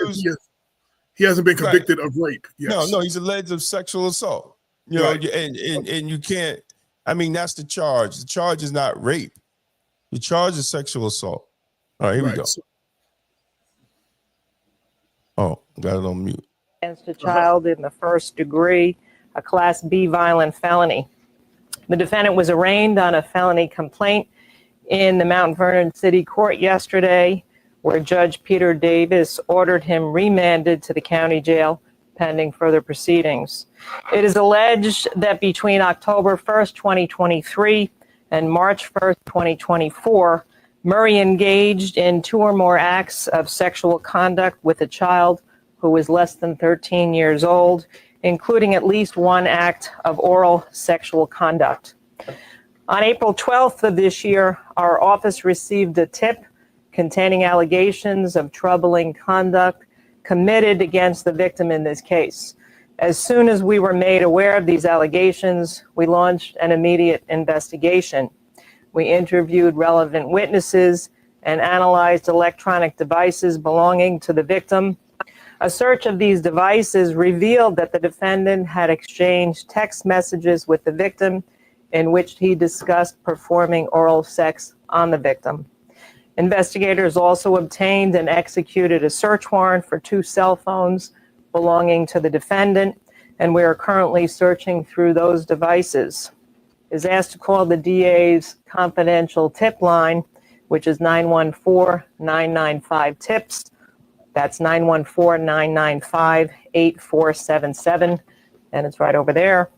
He hasn't been convicted of rape. Yes.
No, he's alleged of sexual assault. And you can't. That's the charge. The charge is not rape. The charge is sexual assault. All right, here we go. Got it on mute.
Against a child in the first degree, a Class B violent felony. The defendant was arraigned on a felony complaint in the Mount Vernon City Court yesterday. where Judge Peter Davis ordered him remanded to the county jail pending further proceedings. It is alleged that between October 1st, 2023 and March 1st, 2024, Murray engaged in 2 or more acts of sexual conduct with a child who was less than 13 years old, including at least 1 act of oral sexual conduct. On April 12th of this year, our office received a tip containing allegations of troubling conduct committed against the victim in this case. As soon as we were made aware of these allegations, we launched an immediate investigation. We interviewed relevant witnesses and analyzed electronic devices belonging to the victim. A search of these devices revealed that the defendant had exchanged text messages with the victim in which he discussed performing oral sex on the victim. Investigators also obtained and executed a search warrant for 2 cell phones belonging to the defendant, and we are currently searching through those devices. Is asked to call the DA's confidential tip line, which is 914-995-TIPS. That's 914-995-8477, and it's right over there.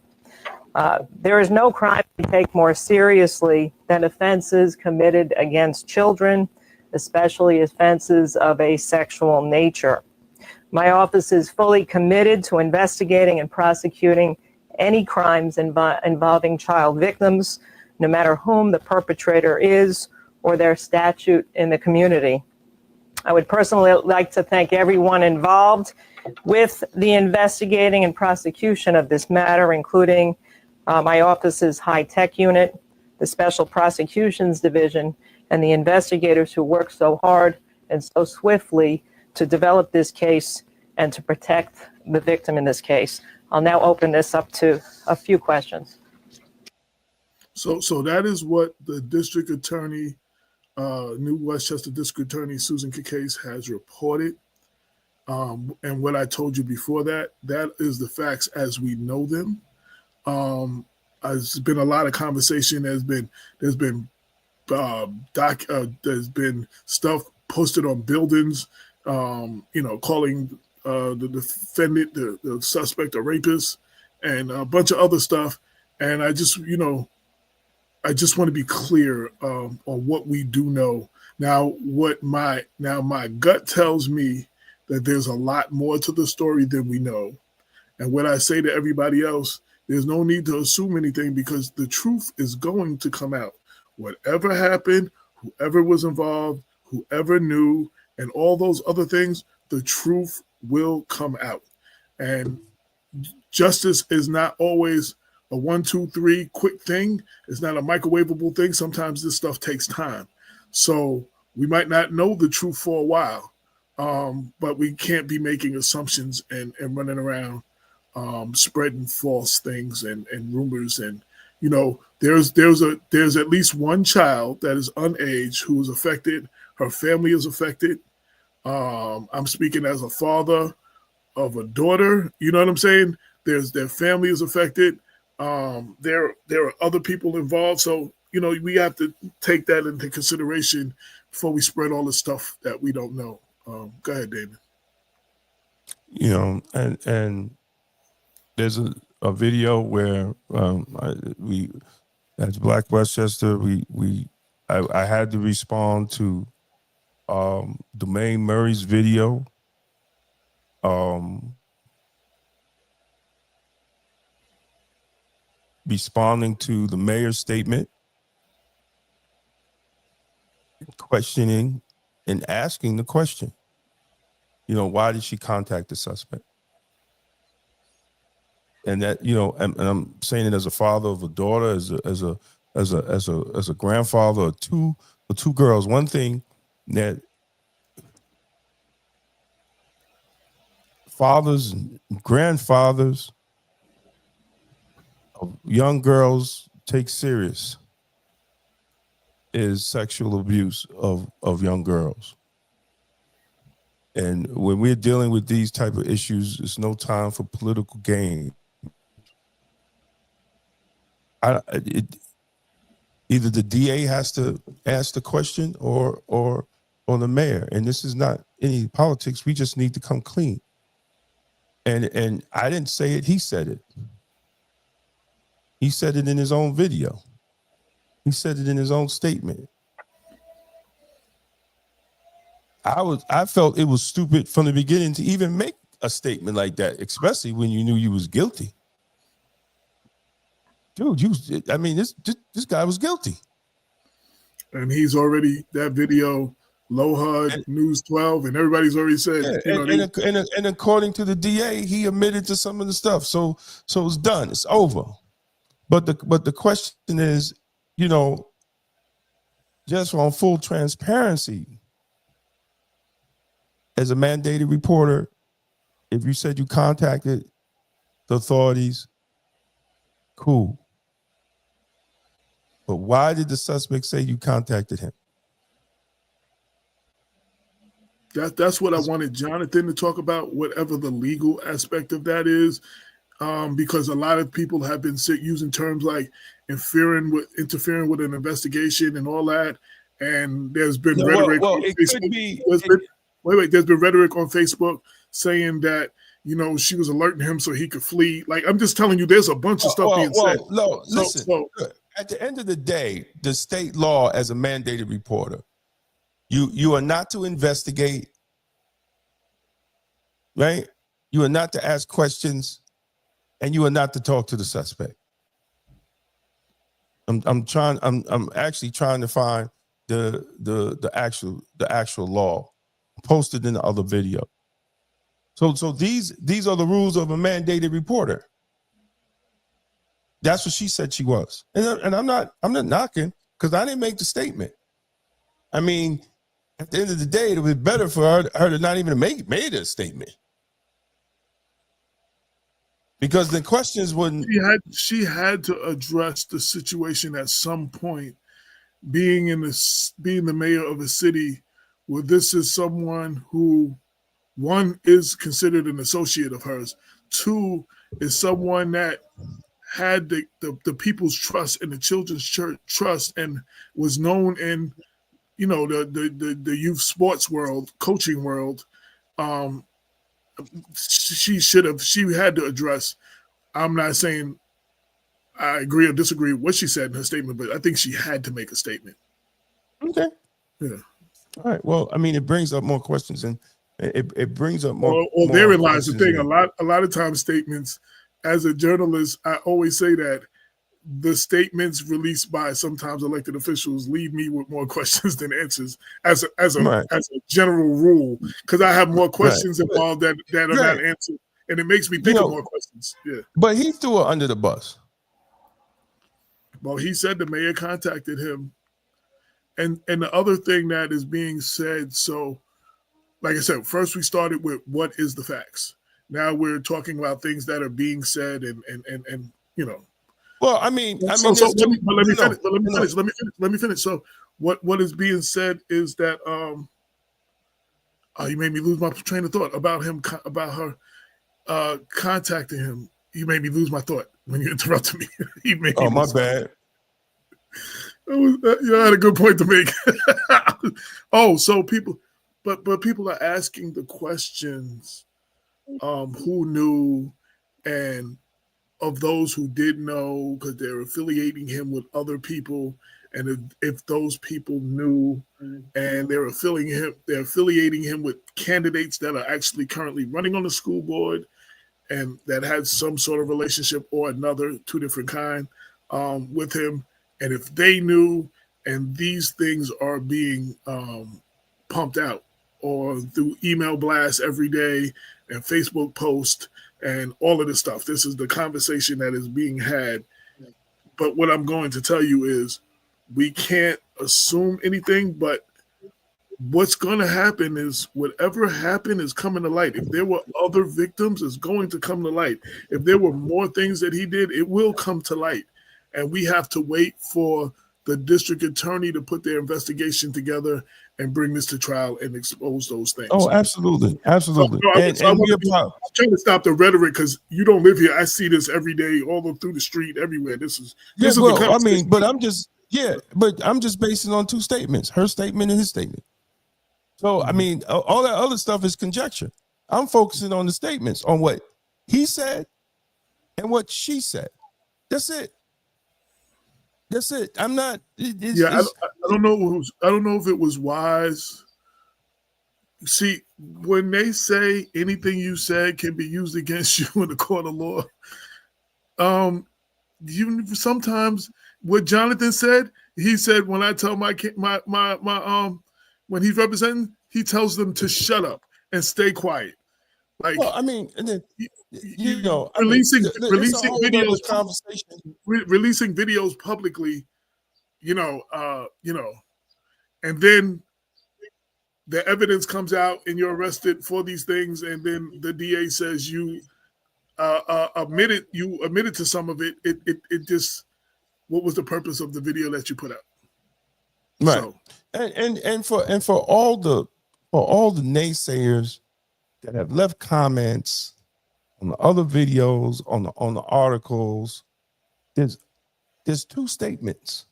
There is no crime we take more seriously than offenses committed against children, especially offenses of a sexual nature. My office is fully committed to investigating and prosecuting any crimes involving child victims, no matter whom the perpetrator is or their statute in the community. I would personally like to thank everyone involved with the investigating and prosecution of this matter, including my office's high-tech unit, the Special Prosecutions Division, and the investigators who worked so hard and so swiftly to develop this case and to protect the victim in this case. I'll now open this up to a few questions.
So that is what the district attorney, New Westchester District Attorney Susan Kikase has reported. And what I told you before that is the facts as we know them. There's been a lot of conversation. There's been stuff posted on buildings, calling the defendant, the suspect, a rapist, and a bunch of other stuff. And I just want to be clear on what we do know. Now, my gut tells me that there's a lot more to the story than we know. And what I say to everybody else, there's no need to assume anything because the truth is going to come out. Whatever happened, whoever was involved, whoever knew, and all those other things, the truth will come out. And justice is not always a 1, 2, 3 quick thing. It's not a microwavable thing. Sometimes this stuff takes time. So we might not know the truth for a while, but we can't be making assumptions and running around spreading false things and rumors. And there's at least one child that is unaged who is affected. Her family is affected. I'm speaking as a father of a daughter. You know what I'm saying? Their family is affected. There are other people involved. So we have to take that into consideration before we spread all the stuff that we don't know. Go ahead, David.
And there's a video where we, as Black Westchester, I had to respond to Dwayne Murray's video. Responding to the mayor's statement, questioning and asking the question, why did she contact the suspect? And that, and I'm saying it as a father of a daughter, as a grandfather of two girls. One thing that fathers and grandfathers of young girls take serious is sexual abuse of young girls. And when we're dealing with these type of issues, it's no time for political gain. Either the DA has to ask the question or on the mayor. And this is not any politics. We just need to come clean. And I didn't say it. He said it. He said it in his own video. He said it in his own statement. I felt it was stupid from the beginning to even make a statement like that, especially when you knew you was guilty. Dude, this guy was guilty.
And he's already, that video, Low HUD, News 12, and everybody's already said.
Yeah, and according to the DA, he admitted to some of the stuff. So it's done. It's over. But the question is, just on full transparency, as a mandated reporter, if you said you contacted the authorities, cool. But why did the suspect say you contacted him?
That's what I wanted Jonathan to talk about, whatever the legal aspect of that is, because a lot of people have been using terms like interfering with an investigation and all that, and there's been rhetoric. On Facebook. There's been rhetoric on Facebook saying that she was alerting him so he could flee. Like, I'm just telling you, there's a bunch of stuff being said.
No, listen. At the end of the day, the state law as a mandated reporter, you are not to investigate, right? You are not to ask questions, and you are not to talk to the suspect. I'm actually trying to find the actual law posted in the other video. So these are the rules of a mandated reporter. That's what she said she was. And I'm not knocking, because I didn't make the statement. I mean, at the end of the day, it would be better for her to not even made a statement. Because the questions wouldn't.
She had to address the situation at some point, being the mayor of a city where this is someone who, one, is considered an associate of hers, two, is someone that had the people's trust and the children's church trust, and was known in the youth sports world, coaching world. She had to address. I'm not saying I agree or disagree with what she said in her statement, but I think she had to make a statement.
Okay. Yeah. All right. Well, I mean, it brings up more questions, and it brings up more.
Well, therein lies the thing. A lot of times statements, as a journalist, I always say that the statements released by sometimes elected officials leave me with more questions than answers, as a general rule, because I have more questions involved that are not answered, and it makes me think of more questions. Yeah.
But he threw her under the bus.
Well, he said the mayor contacted him, and the other thing that is being said. So, like I said, first we started with what is the facts. Now we're talking about things that are being said, and
Well, I mean,
let me finish. So, what is being said is that you made me lose my train of thought about her contacting him. You made me lose my thought when you interrupted me.
My bad.
I had a good point to make. So people, but people are asking the questions. Who knew, and of those who did know, because they're affiliating him with other people, and if those people knew, and they're affiliating him with candidates that are actually currently running on the school board, and that had some sort of relationship or another, two different kind, with him, and if they knew, and these things are being pumped out, or through email blasts every day and Facebook posts and all of this stuff. This is the conversation that is being had. But what I'm going to tell you is we can't assume anything, but what's going to happen is whatever happened is coming to light. If there were other victims, it's going to come to light. If there were more things that he did, it will come to light. And we have to wait for the district attorney to put their investigation together and bring this to trial and expose those things.
Oh, absolutely. Absolutely.
I'm trying to stop the rhetoric, because you don't live here. I see this every day, all through the street, everywhere. This is
but I'm just basing on two statements, her statement and his statement. So, I mean, all that other stuff is conjecture. I'm focusing on the statements, on what he said and what she said. That's it. That's it. I'm not.
I don't know. I don't know if it was wise. See, when they say anything you said can be used against you in the court of law, you sometimes what Jonathan said. He said when I tell my when he's representing, he tells them to shut up and stay quiet. Like,
well, I mean, and then,
releasing videos,
conversation,
releasing videos publicly, and then the evidence comes out and you're arrested for these things, and then the DA says you admitted to some of it. It just, what was the purpose of the video that you put out?
Right.
So,
and for all the naysayers that have left comments on the other videos, on the articles, there's two statements.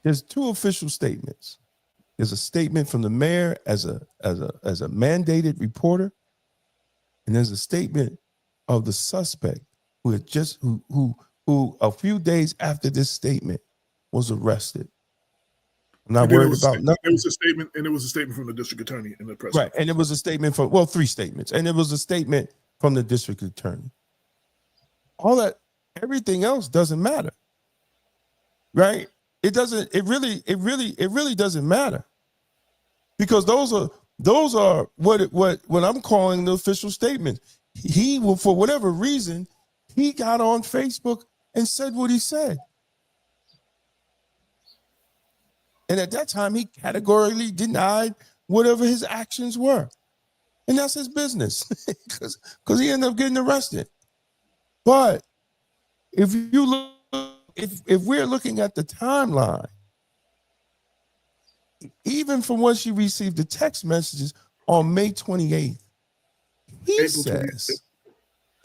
There's two official statements. There's a statement from the mayor as a mandated reporter, and there's a statement of the suspect who had just who a few days after this statement was arrested. I'm not worried about nothing.
It was a statement, and it was a statement from the district attorney in the press.
Right, and it was a statement from, well, three statements, and it was a statement from the district attorney. All that, everything else doesn't matter, right? It doesn't. It really doesn't matter, because those are what I'm calling the official statement. He will, for whatever reason, he got on Facebook and said what he said. And at that time, he categorically denied whatever his actions were. And that's his business, because he ended up getting arrested. But if you look, if we're looking at the timeline, even from when she received the text messages on May 28th,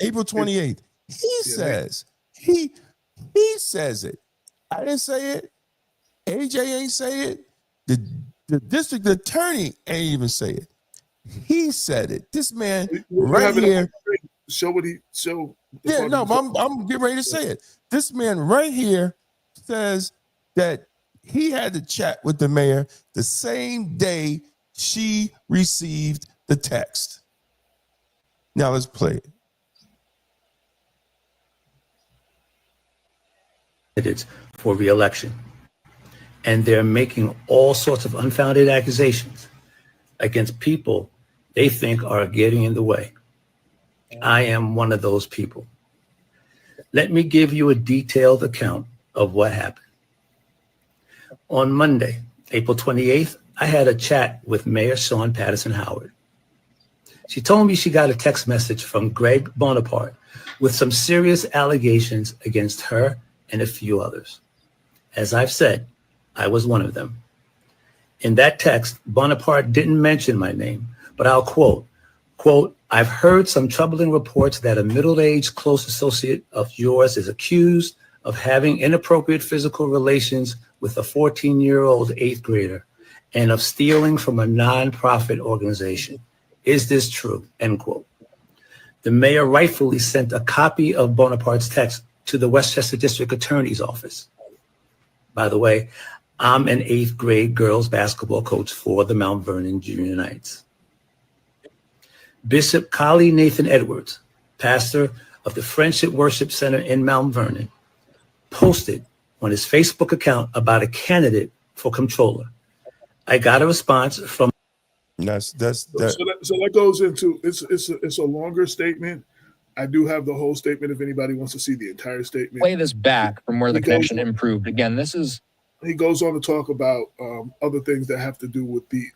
April 28th, he says it. I didn't say it. AJ ain't say it. The district attorney ain't even say it. He said it. This man right here.
Show what he show.
Yeah, no, I'm getting ready to say it. This man right here says that he had to chat with the mayor the same day she received the text. Now let's play it.
Candidates for re-election. And they're making all sorts of unfounded accusations against people they think are getting in the way. I am one of those people. Let me give you a detailed account of what happened. On Monday, April 28th, I had a chat with Mayor Sean Patterson Howard. She told me she got a text message from Greg Bonaparte with some serious allegations against her and a few others. As I've said, I was one of them. In that text, Bonaparte didn't mention my name, but I'll quote, I've heard some troubling reports that a middle-aged close associate of yours is accused of having inappropriate physical relations with a 14-year-old eighth grader and of stealing from a nonprofit organization. Is this true? End quote. The mayor rightfully sent a copy of Bonaparte's text to the Westchester District Attorney's office. By the way, I'm an eighth grade girls basketball coach for the Mount Vernon Junior Knights. Bishop Collie Nathan Edwards, pastor of the Friendship Worship Center in Mount Vernon, posted on his Facebook account about a candidate for controller. I got a response from.
So that goes into it's a longer statement. I do have the whole statement if anybody wants to see the entire statement.
Play this back from where the connection improved. Again, this is.
He goes on to talk about other things that have to do with the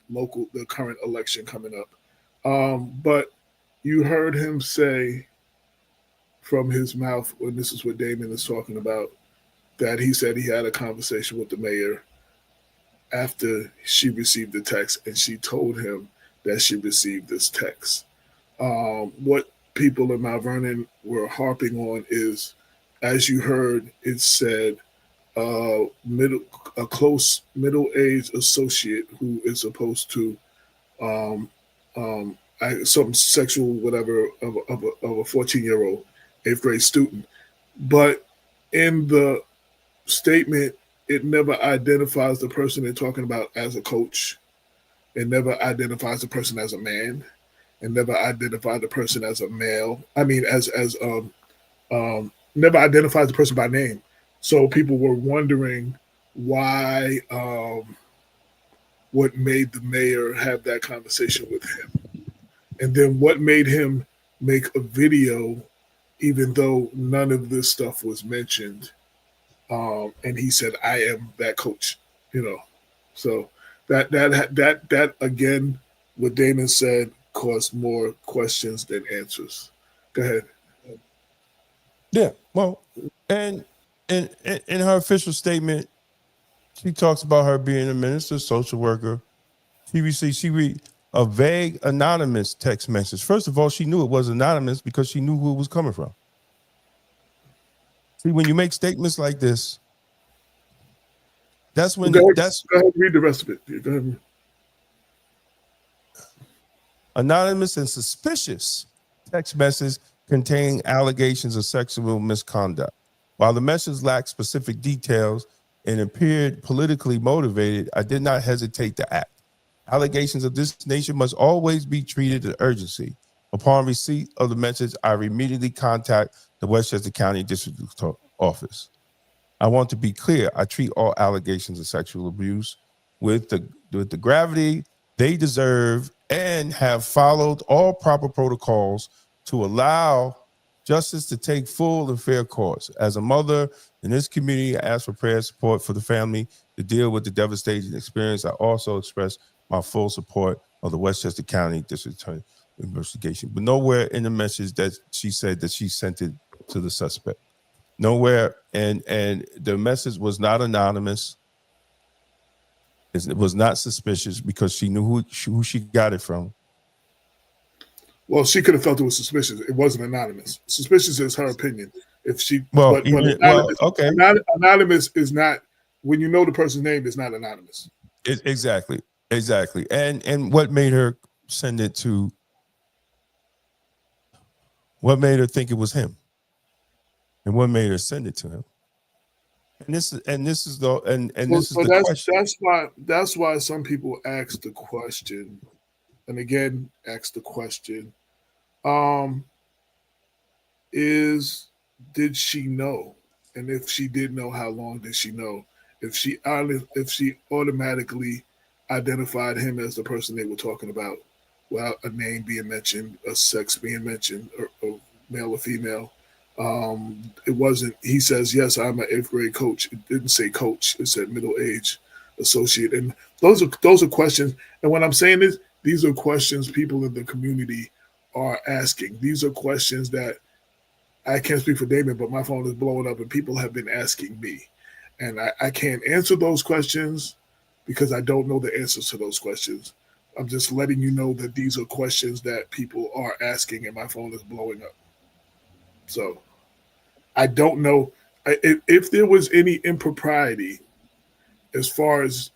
current election coming up. But you heard him say from his mouth, when this is what Damon is talking about, that he said he had a conversation with the mayor after she received the text, and she told him that she received this text. What people in Mount Vernon were harping on is, as you heard, it said a close middle-aged associate who is supposed to um, some sexual whatever of a 14-year-old 8th grade student. But in the statement, it never identifies the person they're talking about as a coach. It never identifies the person as a man. It never identifies the person as a male. I mean, never identifies the person by name. So people were wondering why, what made the mayor have that conversation with him, and then what made him make a video, even though none of this stuff was mentioned. And he said, "I am that coach," you know. So that again, what Damon said caused more questions than answers. Go ahead.
Yeah. Well, and in her official statement, she talks about her being a minister, social worker. She read a vague anonymous text message. First of all, she knew it was anonymous because she knew who it was coming from. See, when you make statements like this, that's when
Go ahead, read the rest of it. Go ahead.
Anonymous and suspicious text messages contain allegations of sexual misconduct. While the message lacked specific details and appeared politically motivated, I did not hesitate to act. Allegations of this nature must always be treated with urgency. Upon receipt of the message, I immediately contact the Westchester County District Office. I want to be clear, I treat all allegations of sexual abuse with the gravity they deserve and have followed all proper protocols to allow justice to take full and fair course. As a mother in this community, I ask for prayer and support for the family to deal with the devastating experience. I also express my full support of the Westchester County District Attorney investigation. But nowhere in the message that she said that she sent it to the suspect. Nowhere, and the message was not anonymous. It was not suspicious because she knew who she got it from.
Well, she could have felt it was suspicious. It wasn't anonymous. Suspicious is her opinion. If she,
okay.
Anonymous is not, when you know the person's name, is not anonymous.
Exactly. And what made her send it to? What made her think it was him? And what made her send it to him? This is the question.
That's why some people ask the question, and again ask the question: did she know? And if she did know, how long did she know? If she automatically identified him as the person they were talking about, without a name being mentioned, a sex being mentioned, or male or female. It wasn't, he says, yes, I'm an 8th-grade coach. It didn't say coach. It said middle-age associate. And those are questions. And what I'm saying is, these are questions people in the community are asking. These are questions that I can't speak for Damon, but my phone is blowing up and people have been asking me. And I can't answer those questions because I don't know the answers to those questions. I'm just letting you know that these are questions that people are asking and my phone is blowing up. So I don't know if there was any impropriety as far as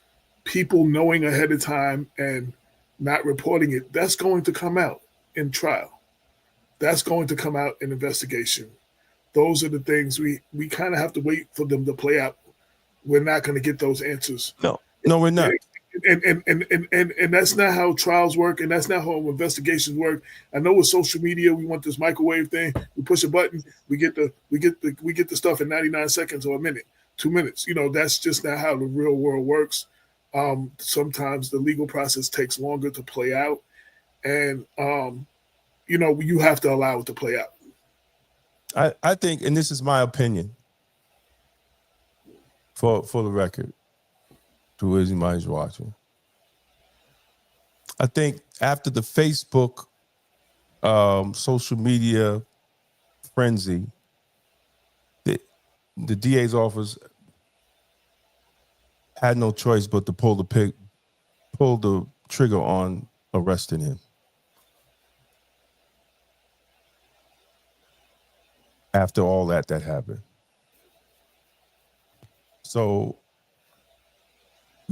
people knowing ahead of time and not reporting it. That's going to come out in trial. That's going to come out in investigation. Those are the things we kind of have to wait for them to play out. We're not going to get those answers.
No, we're not.
And that's not how trials work, and that's not how investigations work. I know with social media, we want this microwave thing. We push a button, we get the stuff in 99 seconds or a minute, 2 minutes. You know, that's just not how the real world works. Sometimes the legal process takes longer to play out, and you know, you have to allow it to play out.
I think, and this is my opinion, for the record, to anybody's watching. I think after the Facebook social media frenzy, the DA's office had no choice but to pull the trigger on arresting him. After all that happened. So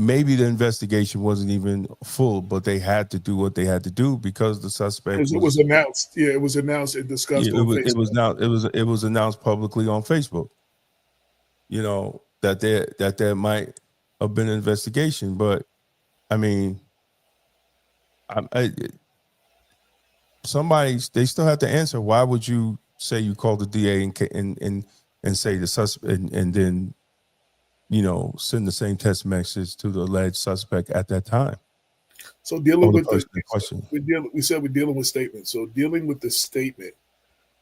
maybe the investigation wasn't even full, but they had to do what they had to do because the suspect
Because it was announced. Yeah, it was announced and discussed on Facebook.
It was announced publicly on Facebook. You know, that there might have been an investigation, but I mean, they still have to answer. Why would you say you called the DA and say the suspect and then, you know, send the same text message to the alleged suspect at that time?
So dealing with
question,
we said we're dealing with statements. So dealing with the statement,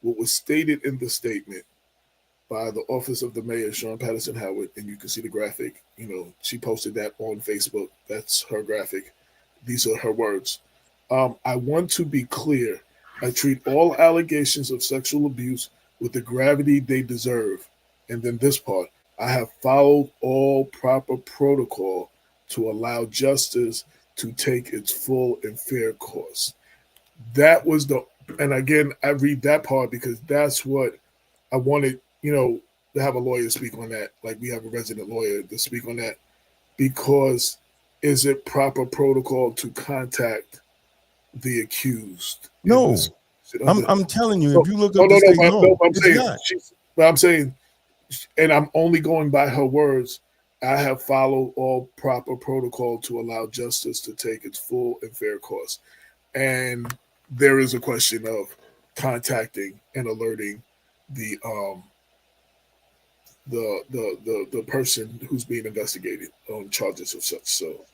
what was stated in the statement by the office of the mayor, Sean Patterson Howard, and you can see the graphic. You know, she posted that on Facebook. That's her graphic. These are her words. I want to be clear. I treat all allegations of sexual abuse with the gravity they deserve. And then this part, I have followed all proper protocol to allow justice to take its full and fair course. That was and again, I read that part because that's what I wanted, you know, to have a lawyer speak on that. Like we have a resident lawyer to speak on that, because is it proper protocol to contact the accused?
No, I'm telling you, if you look up
I'm saying, and I'm only going by her words, I have followed all proper protocol to allow justice to take its full and fair course. And there is a question of contacting and alerting the person who's being investigated on charges of such. So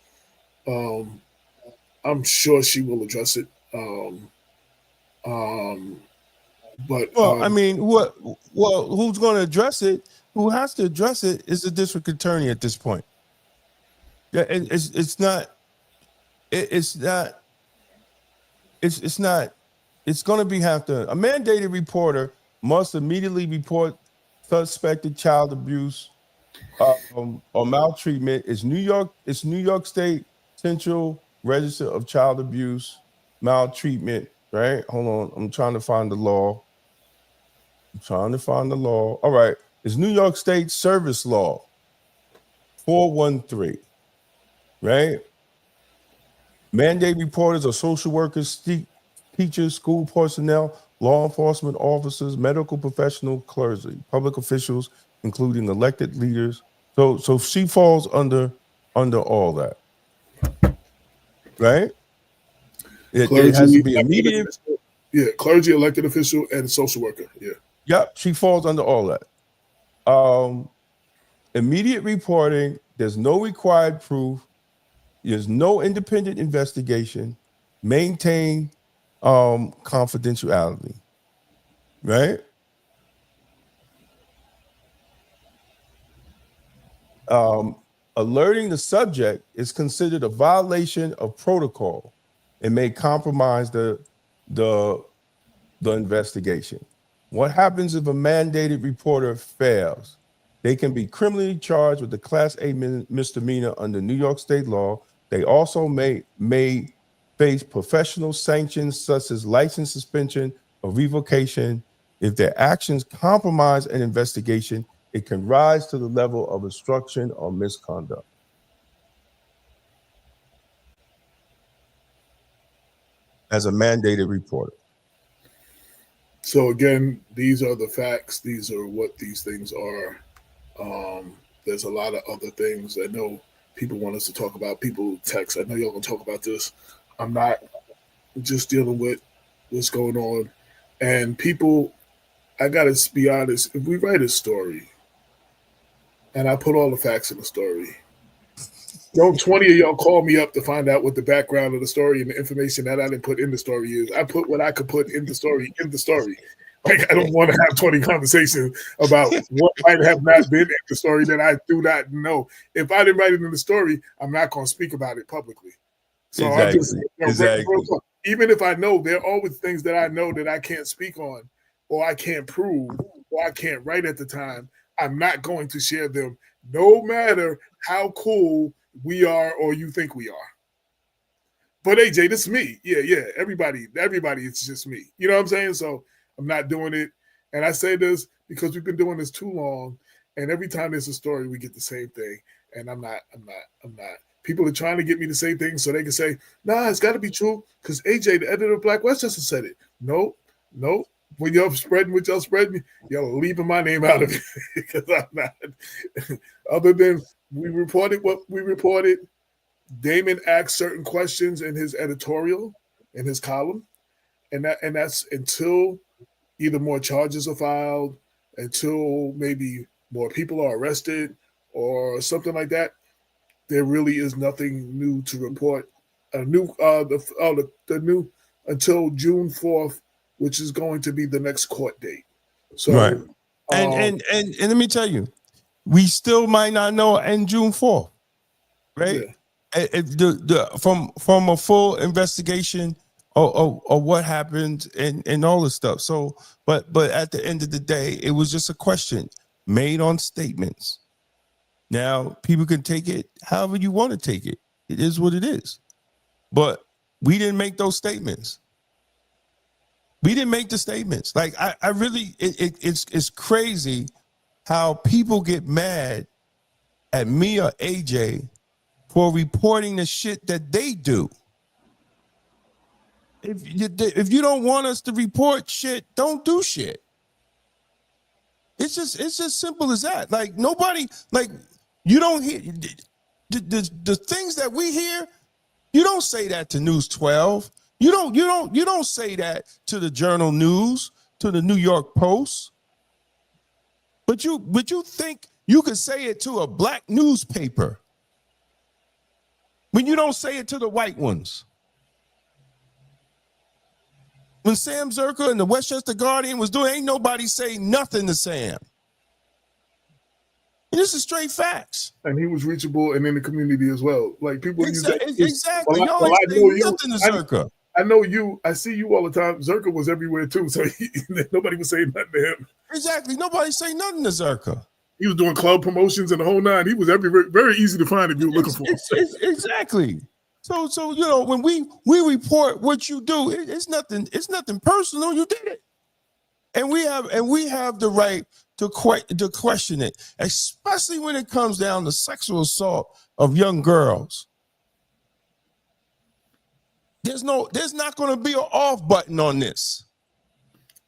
I'm sure she will address it.
I mean, who's going to address it? Who has to address it is the district attorney at this point. Yeah, it's not. It's going to be a mandated reporter must immediately report suspected child abuse or maltreatment. It's New York State Central Register of Child Abuse Maltreatment. Right? Hold on. I'm trying to find the law. All right. It's New York State Service Law 413. Right? Mandate reporters are social workers, teachers, school personnel, law enforcement officers, medical professional, clergy, public officials, including elected leaders. So she falls under all that. Right? It has to be immediate.
Yeah, clergy, elected official, and social worker. Yeah.
Yep, she falls under all that. Immediate reporting, there's no required proof, there's no independent investigation, maintain confidentiality, right? Alerting the subject is considered a violation of protocol and may compromise the investigation. What happens if a mandated reporter fails? They can be criminally charged with a Class A misdemeanor under New York state law. They also may face professional sanctions such as license suspension or revocation. If their actions compromise an investigation, it can rise to the level of obstruction or misconduct. As a mandated reporter.
So again, these are the facts. These are what these things are. There's a lot of other things I know people want us to talk about. People text. I know y'all gonna talk about this. I'm not just dealing with what's going on. And people, I gotta be honest, if we write a story and I put all the facts in the story, don't 20 of y'all call me up to find out what the background of the story and the information that I didn't put in the story is. I put what I could put in the story in the story. Like, I don't want to have 20 conversations about what might have not been in the story that I do not know. If I didn't write it in the story, I'm not going to speak about it publicly. So
exactly.
Even if I know, there are always things that I know that I can't speak on or I can't prove or I can't write at the time. I'm not going to share them, no matter how cool we are or you think we are. But AJ, this is me. Yeah. Everybody, it's just me. You know what I'm saying? So I'm not doing it. And I say this because we've been doing this too long. And every time there's a story, we get the same thing. And I'm not people are trying to get me to say things so they can say, nah, it's got to be true because AJ, the editor of Black Westchester, said it. Nope. When y'all spreading what y'all spreading, y'all leaving my name out of it because I'm not. Other than we reported what we reported, Damon asked certain questions in his editorial, in his column, and that's until either more charges are filed, until maybe more people are arrested or something like that. There really is nothing new to report. The new until June 4th, which is going to be the next court date. So,
right. And let me tell you, we still might not know in June 4th, right? Yeah. From a full investigation of what happened and all this stuff. So, but at the end of the day, it was just a question made on statements. Now, people can take it however you want to take it. It is what it is. But we didn't make those statements. We didn't make the statements. Like I really, it's crazy how people get mad at me or AJ for reporting the shit that they do. If you don't want us to report shit, don't do shit. It's just simple as that. Like nobody, like you don't hear the things that we hear. You don't say that to News 12. You don't say that to the Journal News, to the New York Post. But you think you could say it to a black newspaper when you don't say it to the white ones. When Sam Zerka and the Westchester Guardian was doing, ain't nobody say nothing to Sam. And this is straight facts.
And he was reachable and in the community as well. Like people use that.
Exactly. Y'all ain't saying nothing to Zerka.
I know you. I see you all the time. Zerka was everywhere too, so nobody was saying nothing to him.
Exactly. Nobody say nothing to Zerka.
He was doing club promotions and the whole nine. He was everywhere. Very easy to find if you were looking for him.
Exactly. So you know when we report what you do, it's nothing personal. You did it, and we have the right to question it, especially when it comes down to sexual assault of young girls. There's not going to be an off button on this.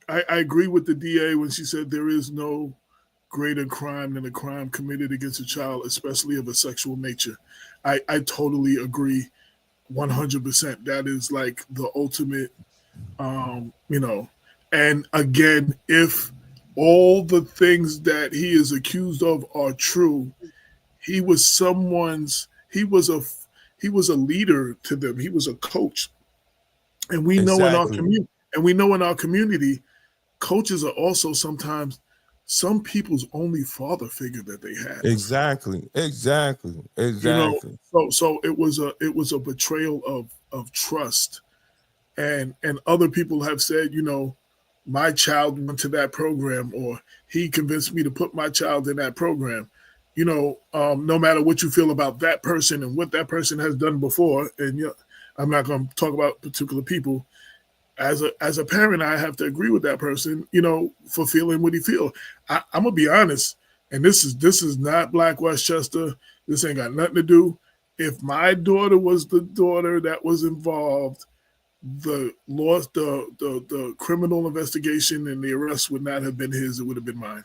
I agree with the DA when she said there is no greater crime than a crime committed against a child, especially of a sexual nature. I totally agree 100%. That is like the ultimate, and again, if all the things that he is accused of are true, he was a leader to them. He was a coach. And we know in our community, coaches are also sometimes some people's only father figure that they had.
Exactly.
So it was a betrayal of trust. And other people have said, my child went to that program, or he convinced me to put my child in that program. No matter what you feel about that person and what that person has done before, and I'm not going to talk about particular people. As a parent, I have to agree with that person, for feeling what he feels. I'm gonna be honest, and this is not Black Westchester. This ain't got nothing to do. If my daughter was the daughter that was involved, the criminal investigation and the arrest would not have been his; it would have been mine.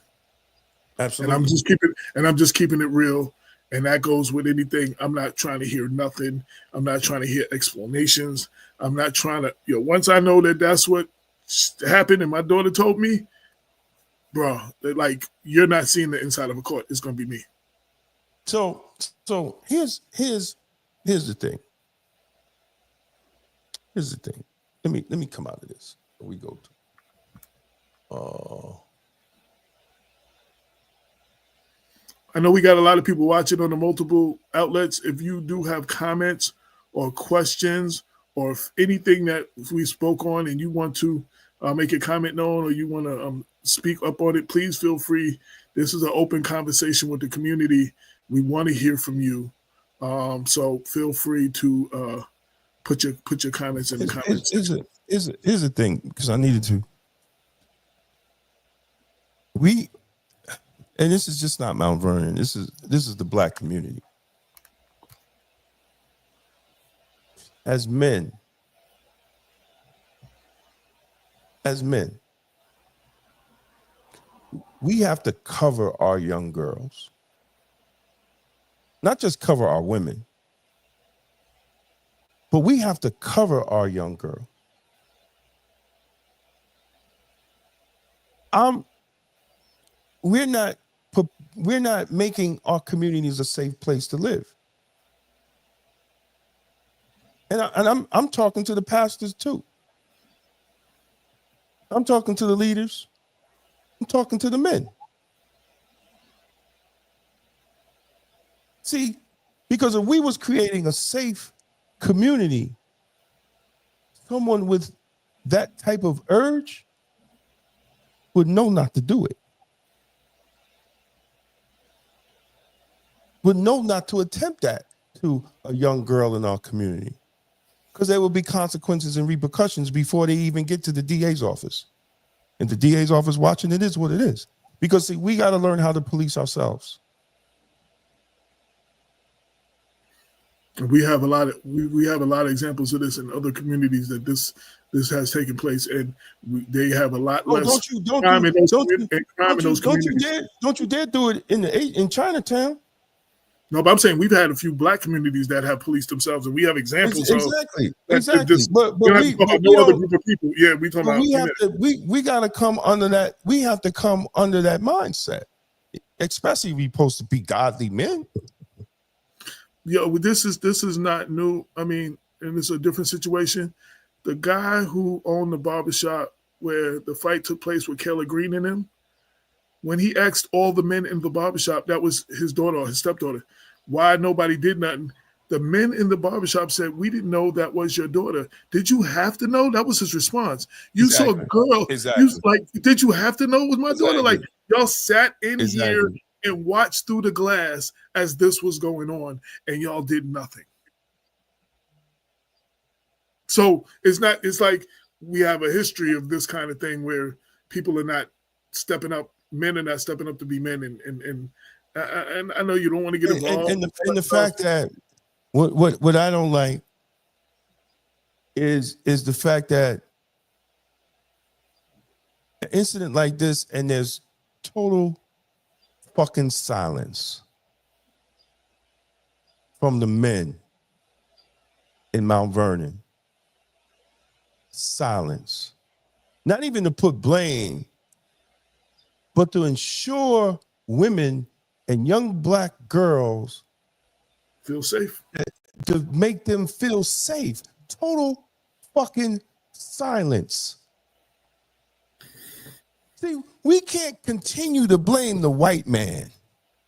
Absolutely.
And I'm just keeping it real. And that goes with anything. I'm not trying to hear nothing. I'm not trying to hear explanations. I'm not trying to, once I know that that's what happened and my daughter told me, bro, like, you're not seeing the inside of a court. It's going to be me.
So here's the thing. Here's the thing. Let me come out of this. We go to,
I know we got a lot of people watching on the multiple outlets. If you do have comments or questions or anything that we spoke on and you want to make a comment known or you want to speak up on it, please feel free. This is an open conversation with the community. We want to hear from you. So feel free to put your comments in the comments.
Here's the thing, because I needed to. And this is just not Mount Vernon. This is the black community. as men, we have to cover our young girls, not just cover our women, but we have to cover our young girl. We're not making our communities a safe place to live. And I'm talking to the pastors too. I'm talking to the leaders. I'm talking to the men. See, because if we was creating a safe community, someone with that type of urge would know not to do it. Would know not to attempt that to a young girl in our community. Because there will be consequences and repercussions before they even get to the DA's office. And the DA's office watching it is what it is. Because see, we got to learn how to police ourselves.
We have a lot of examples of this in other communities that this has taken place, and they have a lot less crime in those communities.
Don't you dare do it in Chinatown.
No, but I'm saying we've had a few black communities that have policed themselves, and we have examples.
Exactly.
But we other group of people. Yeah, we talking about.
We got to come under that. We have to come under that mindset, especially we supposed to be godly men.
Yeah, this is not new. I mean, and it's a different situation. The guy who owned the barbershop where the fight took place with Kelly Green and him, when he asked all the men in the barbershop, that was his daughter or his stepdaughter, why nobody did nothing. The men in the barbershop said, we didn't know that was your daughter. Did you have to know? That was his response. You saw a girl.
Exactly.
Did you have to know it was my daughter? Like, y'all sat in
Exactly.
here and watched through the glass as this was going on, and y'all did nothing. So it's like we have a history of this kind of thing where people are not stepping up, men are not stepping up to be men, and I know you don't want to get involved.
And the fact that what I don't like is the fact that an incident like this and there's total fucking silence from the men in Mount Vernon. Silence. Not even to put blame, but to ensure women and young black girls
feel safe.
To make them feel safe. Total fucking silence. See, we can't continue to blame the white man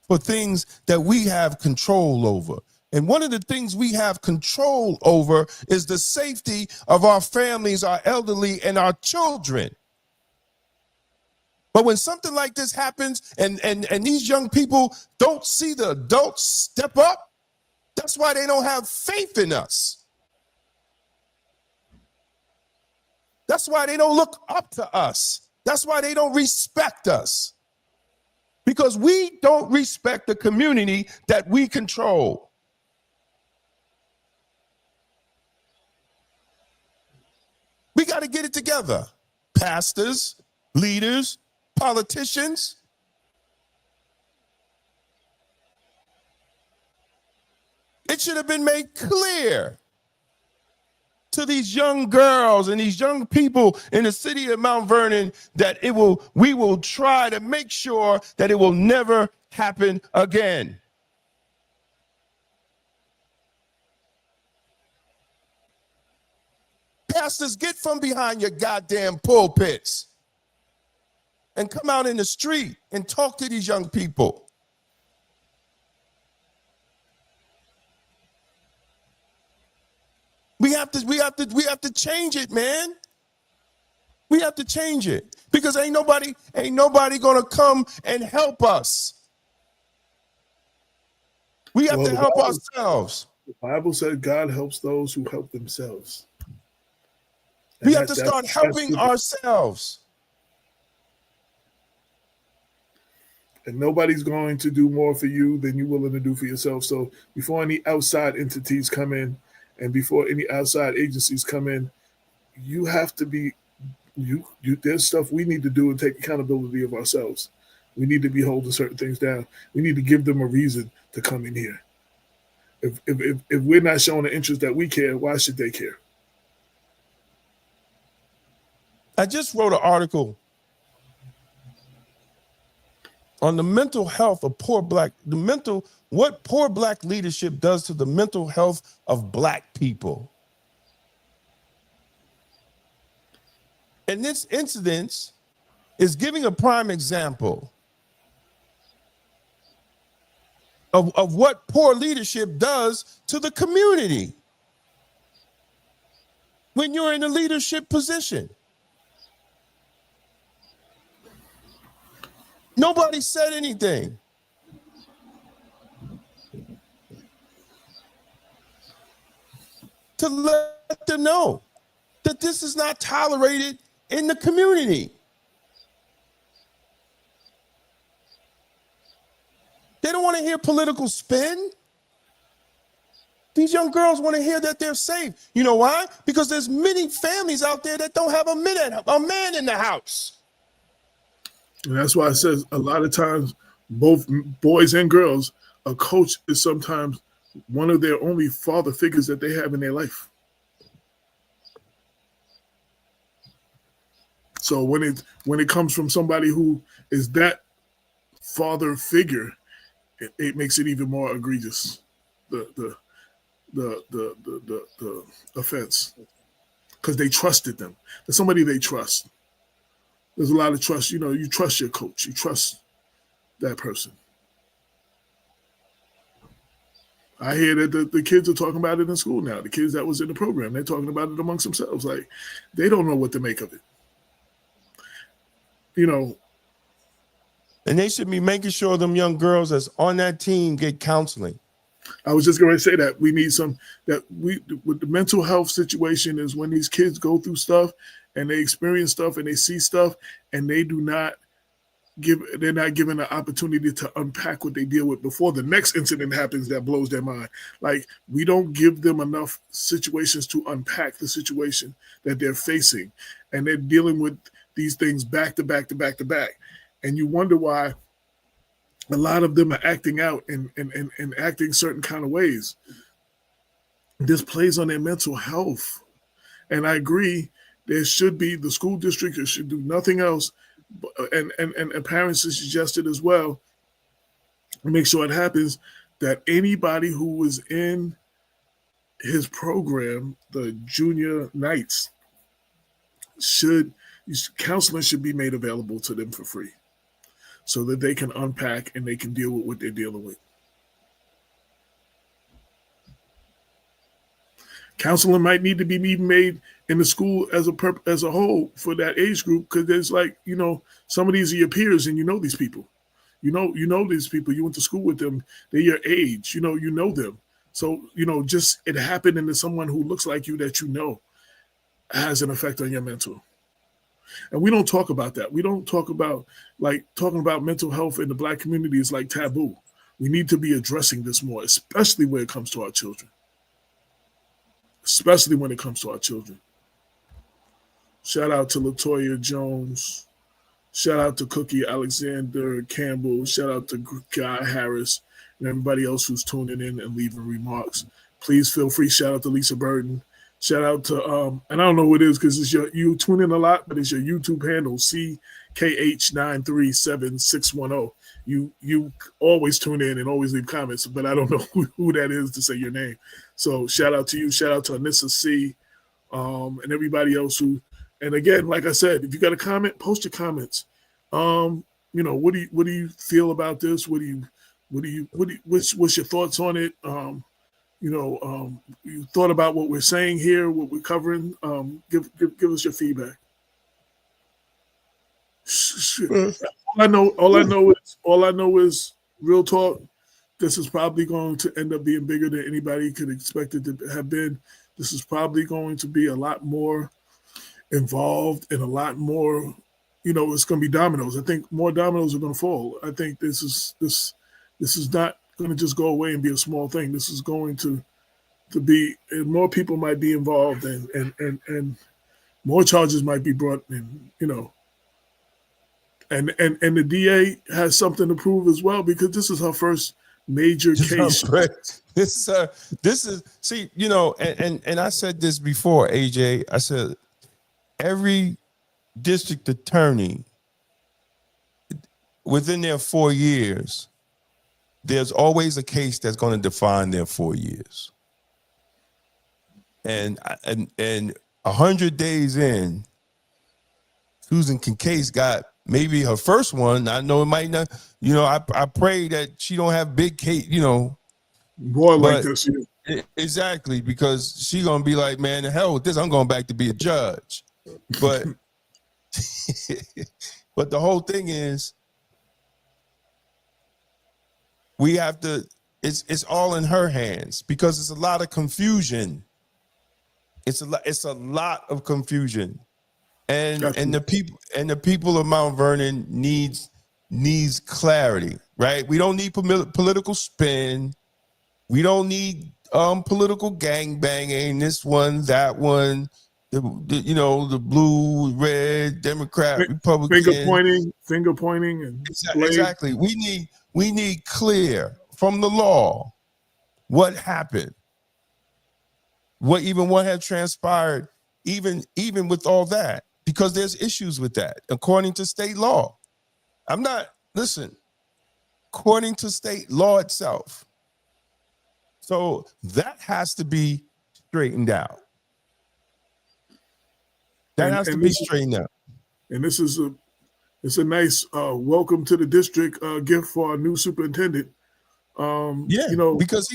for things that we have control over. And one of the things we have control over is the safety of our families, our elderly, and our children. But when something like this happens and these young people don't see the adults step up, that's why they don't have faith in us. That's why they don't look up to us. That's why they don't respect us. Because we don't respect the community that we control. We got to get it together. Pastors, leaders, politicians. It should have been made clear to these young girls and these young people in the city of Mount Vernon that we will try to make sure that it will never happen again. Pastors, get from behind your goddamn pulpits and come out in the street and talk to these young people. We have to change it, man. We have to change it because ain't nobody gonna come and help us. We have to help ourselves.
The Bible said God helps those who help themselves. And
we have to start helping ourselves.
And nobody's going to do more for you than you're willing to do for yourself. So before any outside entities come in and before any outside agencies come in, you have to be you. There's stuff we need to do and take accountability of ourselves. We need to be holding certain things down. We need to give them a reason to come in here. If we're not showing the interest that we care, why should they care?
I just wrote an article on the mental health of what poor black leadership does to the mental health of black people. And this incident is giving a prime example of what poor leadership does to the community when you're in a leadership position. Nobody said anything. To let them know that this is not tolerated in the community. They don't want to hear political spin. These young girls want to hear that they're safe. You know why? Because there's many families out there that don't have a man in the house.
And that's why it says a lot of times, both boys and girls, a coach is sometimes one of their only father figures that they have in their life. So when it comes from somebody who is that father figure, it makes it even more egregious. The offense, because they trusted them. There's somebody they trust. There's a lot of trust. You know, you trust your coach. You trust that person. I hear that the kids are talking about it in school now. The kids that was in the program, they're talking about it amongst themselves. Like, they don't know what to make of it. You know.
And they should be making sure them young girls that's on that team get counseling.
I was just going to say that we need with the mental health situation is when these kids go through stuff and they experience stuff and they see stuff and they're not given the opportunity to unpack what they deal with before the next incident happens that blows their mind. Like, we don't give them enough situations to unpack the situation that they're facing, and they're dealing with these things back to back to back to back. And you wonder why a lot of them are acting out and acting certain kind of ways. This plays on their mental health. And I agree, there should be, the school district should do nothing else, and parents have suggested as well, make sure it happens, that anybody who was in his program, the junior nights, counseling should be made available to them for free, so that they can unpack and they can deal with what they're dealing with. Counseling might need to be made in the school as a whole for that age group, because there's, like, you know, some of these are your peers and you know these people. You know these people. You went to school with them. They're your age. You know them. So, just it happening to someone who looks like you that you know has an effect on your mental. And we don't talk about that. We don't talk about, like, talking about mental health in the Black community is like taboo. We need to be addressing this more, especially when it comes to our children. Especially when it comes to our children. Shout out to Latoya Jones. Shout out to Cookie Alexander Campbell. Shout out to Guy Harris and everybody else who's tuning in and leaving remarks. Please feel free. Shout out to Lisa Burton. Shout out to, and I don't know who it is because you tune in a lot, but it's your YouTube handle, CKH937610. You always tune in and always leave comments, but I don't know who that is to say your name. So shout out to you. Shout out to Anissa C. And everybody else who, and again, like I said, if you got a comment, post your comments. What do you feel about this? What's your thoughts on it? You thought about what we're saying here, what we're covering. Give us your feedback. All I know is real talk. This is probably going to end up being bigger than anybody could expect it to have been. This is probably going to be a lot more involved and a lot more, it's going to be dominoes. I think more dominoes are going to fall. I think this is not going to just go away and be a small thing. This is going to to be, and more people might be involved, and more charges might be brought in, and the DA has something to prove as well, because this is her first major case.
This is see, and I said this before, AJ. I said every district attorney within their 4 years, there's always a case that's going to define their 4 years. And 100 days in, Susan Kincaid's got maybe her first one. I know it might not, I pray that she don't have big case,
Boy, like this.
Exactly, because she gonna be like, man, the hell with this. I'm going back to be a judge. But but the whole thing is, we have to, it's all in her hands, because it's a lot of confusion. It's a lot of confusion. And the people of Mount Vernon needs clarity, right? We don't need political spin. We don't need political gang banging. This one, that one, the blue, red, Democrat, Republican,
finger pointing, and
exactly. We need clear from the law what happened, what had transpired, even with all that, because there's issues with that according to state law. According to state law itself. So that has to be straightened out. That has to be straightened out.
And this is it's a nice welcome to the district gift for our new superintendent. Because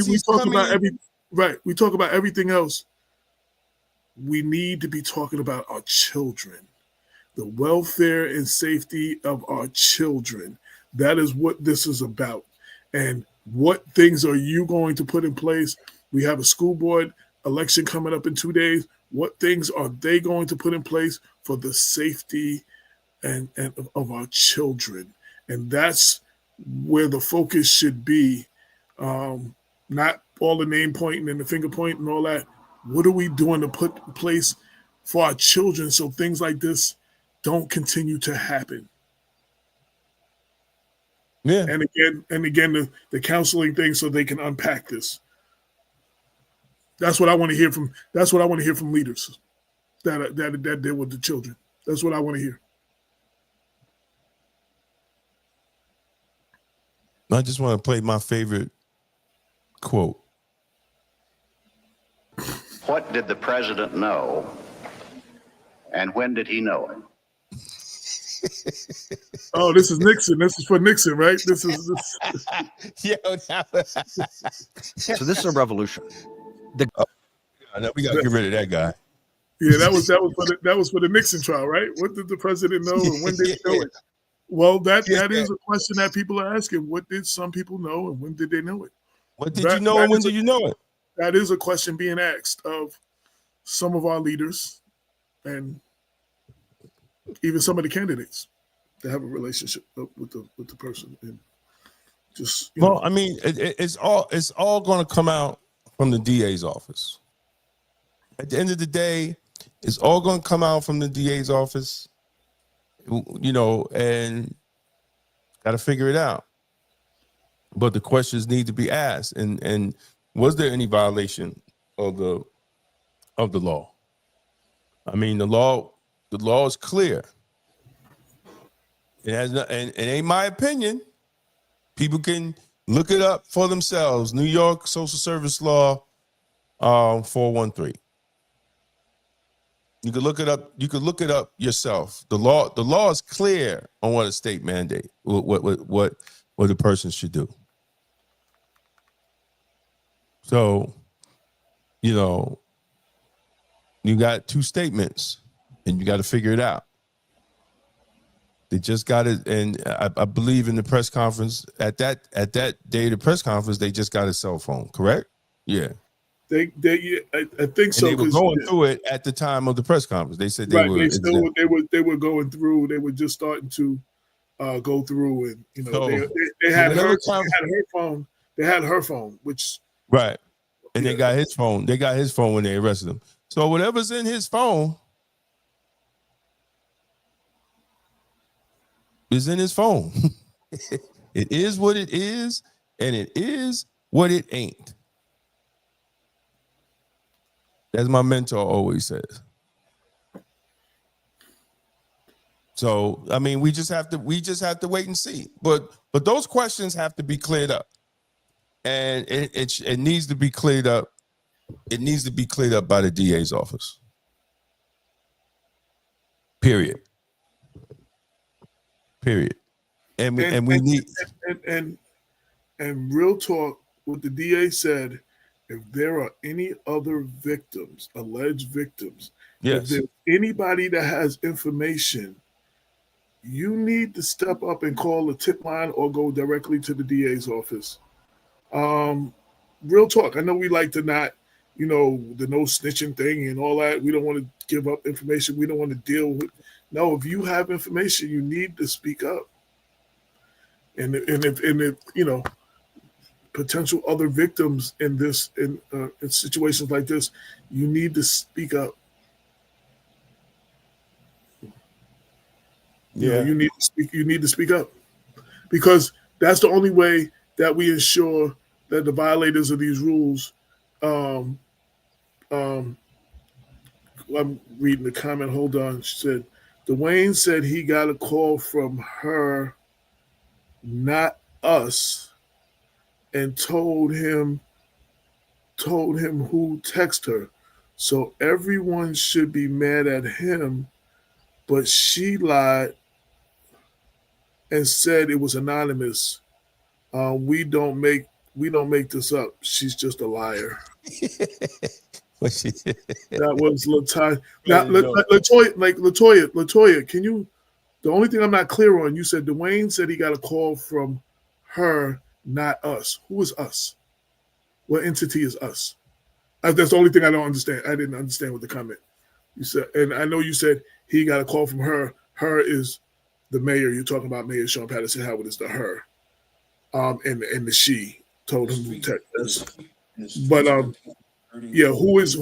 we talk about we talk about everything else. We need to be talking about our children, the welfare and safety of our children. That is what this is about. And what things are you going to put in place? We have a school board election coming up in 2 days. What things are they going to put in place for the safety and of our children? And that's where the focus should be. Not all the name pointing and the finger pointing and all that. What are we doing to put in place for our children so things like this don't continue to happen?
Yeah.
And again, the counseling thing so they can unpack this. That's what I want to hear from. That's what I want to hear from leaders that deal with the children. That's what I want to hear.
I just want to play my favorite quote.
What did the president know, and when did he know it?
Oh, this is Nixon. This is for Nixon, right? This is.
So this is a revolution.
We got to get rid of that guy.
Yeah, that was for the Nixon trial, right? What did the president know, and when did he know it? Well, that is a question that people are asking. What did some people know, and when did they know it?
What did you know, and when did you know it?
That is a question being asked of some of our leaders, and even some of the candidates that have a relationship with the person. And just
I mean, it's all going to come out from the DA's office. At the end of the day, it's all going to come out from the DA's office, and got to figure it out. But the questions need to be asked. And was there any violation of the law? I mean, the law is clear. It has not, and it ain't my opinion. People can look it up for themselves. New York Social Service Law 413. You could look it up. You could look it up yourself. The law is clear on what a state mandate, what the person should do. So, you got two statements, and you got to figure it out. They just got it, and I believe in the press conference at that day of the press conference, they just got a cell phone. Correct? Yeah.
I think so.
And they were going through it at the time of the press conference. They said they were.
They were going through. They were just starting to go through, and they had her phone. They had her phone, which
right. And they got his phone. They got his phone when they arrested him. So whatever's in his phone is in his phone. It is what it is, and it is what it ain't. As my mentor always says. So, I mean, we just have to wait and see. But those questions have to be cleared up. And it needs to be cleared up. It needs to be cleared up by the DA's office. Period. And
real talk, what the DA said, if there are any other victims, alleged victims, if there's anybody that has information, you need to step up and call a tip line or go directly to the DA's office. Real talk. I know we like to not, the no snitching thing and all that. We don't want to give up information. We don't want to deal with. No, if you have information, you need to speak up. And if potential other victims in this in situations like this, you need to speak up.
Yeah,
you need to speak. You need to speak up, because that's the only way that we ensure that the violators of these rules. I'm reading the comment. Hold on. She said, Dwayne said he got a call from her, not us, and told him who texted her. So everyone should be mad at him, but she lied and said it was anonymous. We don't make this up. She's just a liar. That was Latoya. Now, Latoya, can you? The only thing I'm not clear on, you said Dwayne said he got a call from her, not us. Who is us? What entity is us? That's the only thing I don't understand. I didn't understand what the comment you said, and I know you said he got a call from her. Her is the mayor. You're talking about Mayor Sean Patterson Howard is the her, and the she told him to text us. But yeah, who is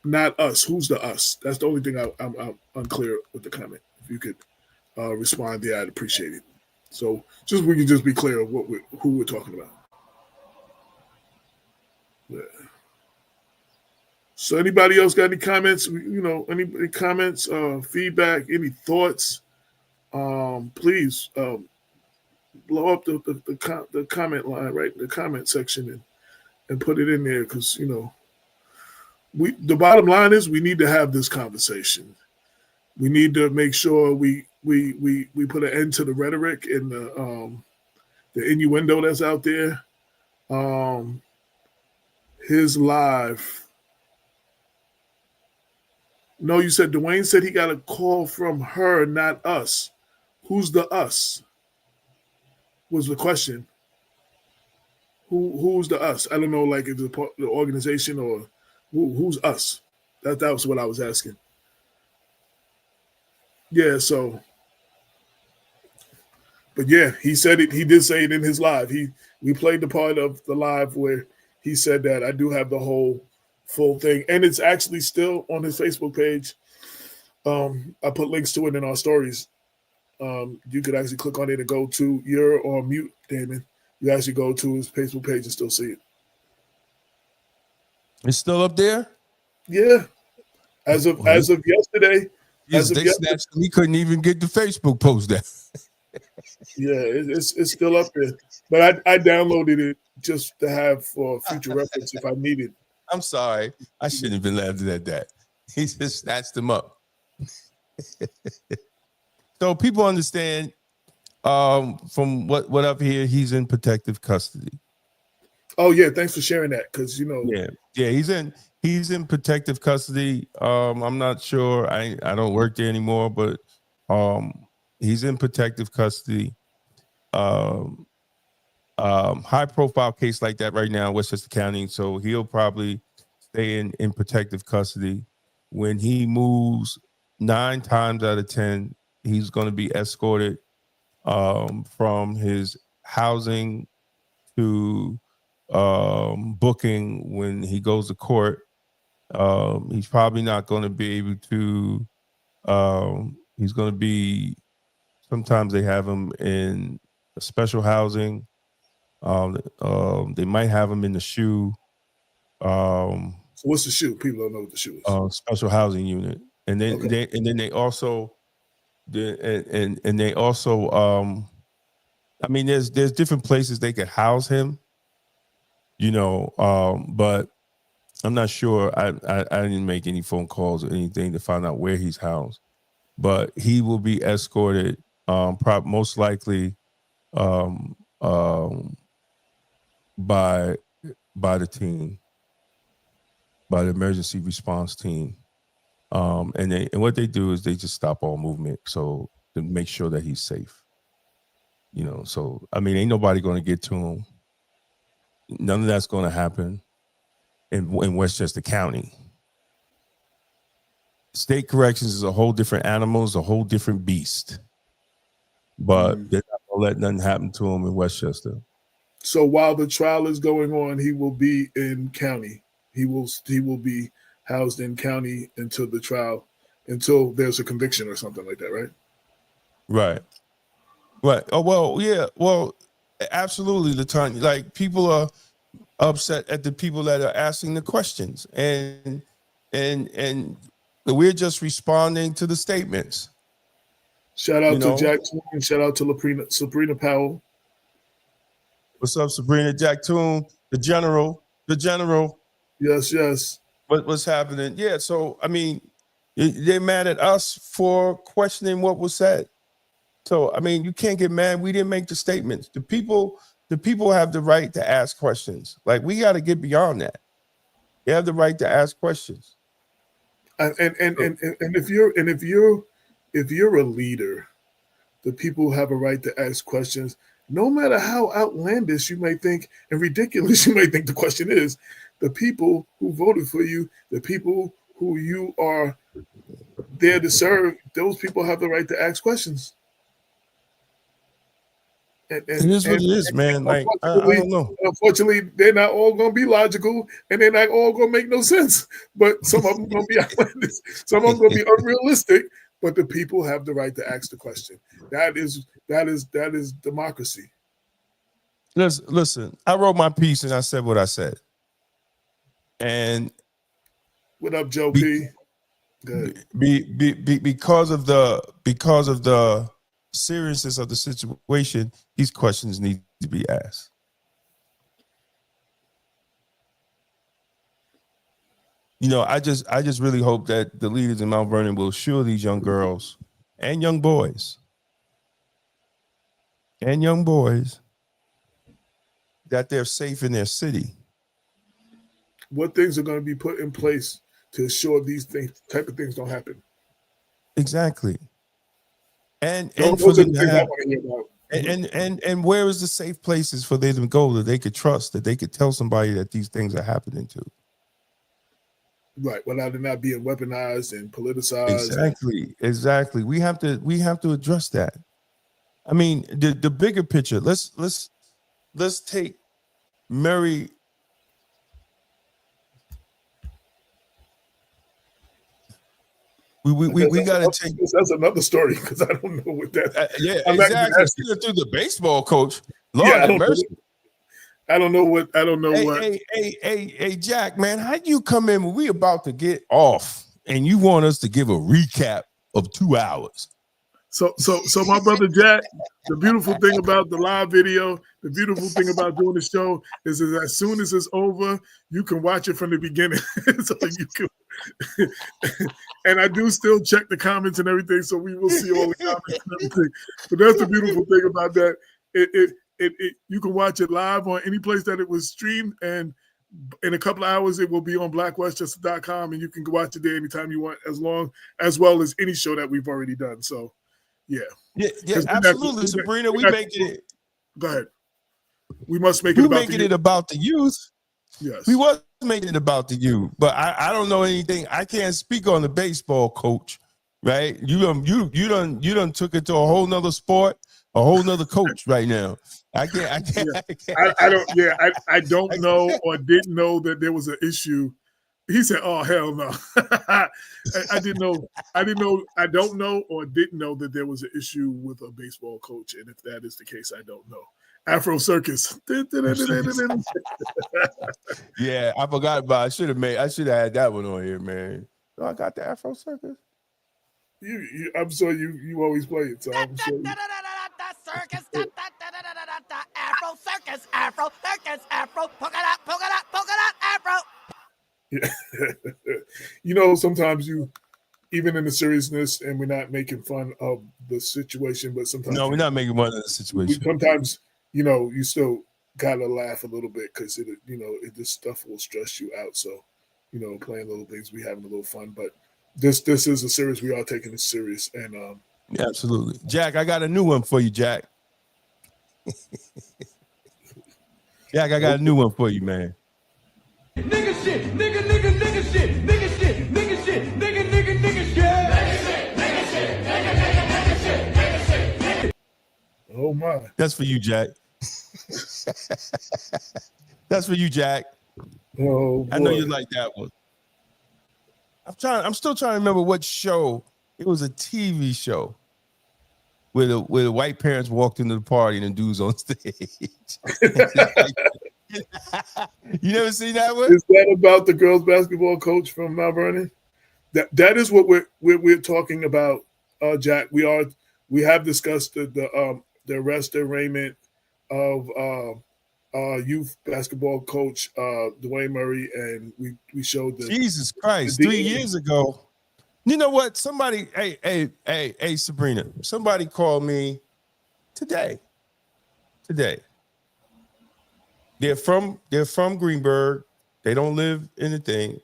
not us? Who's the us? That's the only thing I'm unclear with the comment. If you could respond there, I'd appreciate it. So we can just be clear of who we're talking about. Yeah. So anybody else got any comments? Any comments, feedback, any thoughts? Please blow up the comment line, right? The comment section and put it in there, because the bottom line is we need to have this conversation. We need to make sure we put an end to the rhetoric and the innuendo that's out there. His live. No, you said Dwayne said he got a call from her, not us. Who's the us? Was the question. Who's the us? I don't know, like, if the organization or who's us? That was what I was asking. Yeah, so. But yeah, he said it. He did say it in his live. We played the part of the live where he said that. I do have the whole full thing, and it's actually still on his Facebook page. I put links to it in our stories. You could actually click on it and go to you're on mute, Damon. You actually go to his Facebook page and still see it.
It's still up there?
Yeah. As of yesterday.
He couldn't even get the Facebook post there.
Yeah, it's still up there. But I downloaded it just to have for future reference if I need it.
I'm sorry. I shouldn't have been laughing at that. He just snatched them up. So people understand, from what I've heard, he's in protective custody.
Oh yeah, thanks for sharing that, because
Yeah, he's in protective custody. I'm not sure. I don't work there anymore, but he's in protective custody. High profile case like that right now in Westchester County, so he'll probably stay in protective custody. When he moves, 9 times out of 10, he's going to be escorted from his housing to booking when he goes to court. He's probably not going to be able to. He's going to be. Sometimes they have him in special housing. They might have him in the SHU.
So what's the SHU? People don't know what the SHU is.
Special housing unit, and then they also, I mean, there's different places they could house him, but I'm not sure. I didn't make any phone calls or anything to find out where he's housed, but he will be escorted, most likely, by the team, by the emergency response team, and what they do is they just stop all movement, so to make sure that he's safe. So I mean, ain't nobody going to get to him. None of that's going to happen in Westchester County. State corrections is a whole different animal, is a whole different beast. But they're not going to let nothing happen to him in Westchester.
So while the trial is going on, he will be in county. He will be housed in county until the trial, until there's a conviction or something like that, right?
Right. Oh, well, yeah. Well, absolutely, Latanya. Like, people are upset at the people that are asking the questions, and we're just responding to the statements.
Shout out to Jack Toon, and shout out to Sabrina Powell.
What's up, Sabrina? Jack Toon, the general.
Yes.
What's happening? Yeah. So I mean, they're mad at us for questioning what was said. So I mean, you can't get mad. We didn't make the statements. The people have the right to ask questions. Like, we got to get beyond that. They have the right to ask questions.
And if you're a leader, the people have a right to ask questions, no matter how outlandish you may think and ridiculous you may think the question is. The people who voted for you, the people who you are there to serve, those people have the right to ask questions.
It is what it is, man. Like, I don't know.
Unfortunately, they're not all going to be logical, and they're not all going to make no sense. But some of them are going to be outlandish. Some of them going to be unrealistic. But the people have the right to ask the question. That is democracy.
Listen. I wrote my piece and I said what I said. And
what up, Joe P? Good.
Because of the seriousness of the situation, these questions need to be asked. I just really hope that the leaders in Mount Vernon will assure these young girls and young boys that they're safe in their city.
What things are going to be put in place to assure these type of things don't happen?
Exactly. And for them to have, and where is the safe places for them to go that they could trust, that they could tell somebody that these things are happening to?
Right, without it not being weaponized and politicized.
Exactly. We have to address that. I mean, the bigger picture. Let's take Murray. We got to take.
That's another story, because I don't know what that.
Yeah, exactly. Through the baseball coach. Lord have mercy.
I don't know what.
Hey, Jack, man, how do you come in when we about to get off and you want us to give a recap of 2 hours?
So my brother Jack, the beautiful thing about the live video, the beautiful thing about doing the show is as soon as it's over, you can watch it from the beginning. So you can, and I do still check the comments and everything, so we will see all the comments and everything. But that's the beautiful thing about that. You can watch it live on any place that it was streamed, and in a couple of hours it will be on blackwestchester.com, and you can watch it there anytime you want, as well as any show that we've already done. So yeah,
absolutely, Sabrina. We making it.
Go ahead. We must make it about
making it about the youth.
Yes,
we was making it about the youth, but I don't know anything. I can't speak on the baseball coach, right? You done took it to a whole nother sport. a whole nother coach right now. I can't.
I don't know or didn't know that there was an issue. He said, "Oh hell no." I didn't know. I don't know or didn't know that there was an issue with a baseball coach, and if that is the case, I don't know. Afro Circus.
Yeah, I forgot about. I should have had that one on here, man. Oh, I got the Afro Circus.
I'm sure you always play it, so I'm sure.
Circus, Afro Circus, Afro Circus, Afro, polka dot, Afro.
Yeah. Sometimes even in the seriousness, and we're not making fun of the situation, but sometimes
no, we're not making fun of the situation.
Sometimes you still gotta laugh a little bit because this stuff will stress you out. So playing little things, we having a little fun, but this is a series. We are taking it serious, and
absolutely. Jack, I got a new one for you, Jack. Jack, I got a new one for you, man.
Nigga shit, nigga shit, nigga shit, nigga shit, nigga shit, nigga shit.
Oh my.
That's for you, Jack. That's for you, Jack.
Oh boy.
I know you like that one. I'm still trying to remember what show. It was a TV show where the white parents walked into the party and the dudes on stage. You never seen that one?
Is that about the girls basketball coach from Mount Vernon? That is what we're talking about, Jack. We have discussed the arrest and arraignment of youth basketball coach Dwayne Murray, and we showed the
Jesus Christ, 3 years ago. You know what? Somebody, hey, Sabrina, somebody called me today. They're from Greenberg. They don't live in the thing.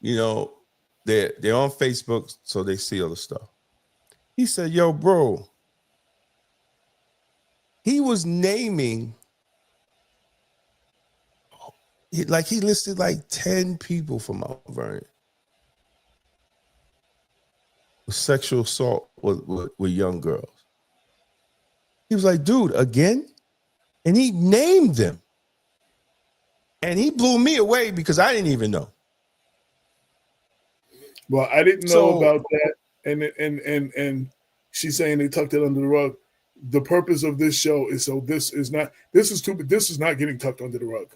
They're on Facebook, so they see all the stuff. He said, "Yo, bro." He was naming, he listed like 10 people from Mount Vernon with sexual assault with young girls. He was like, "Dude, again?" And he named them. And he blew me away because I didn't even know.
Well, I didn't know about that. And she's saying they tucked it under the rug. The purpose of this show is so this is not getting tucked under the rug.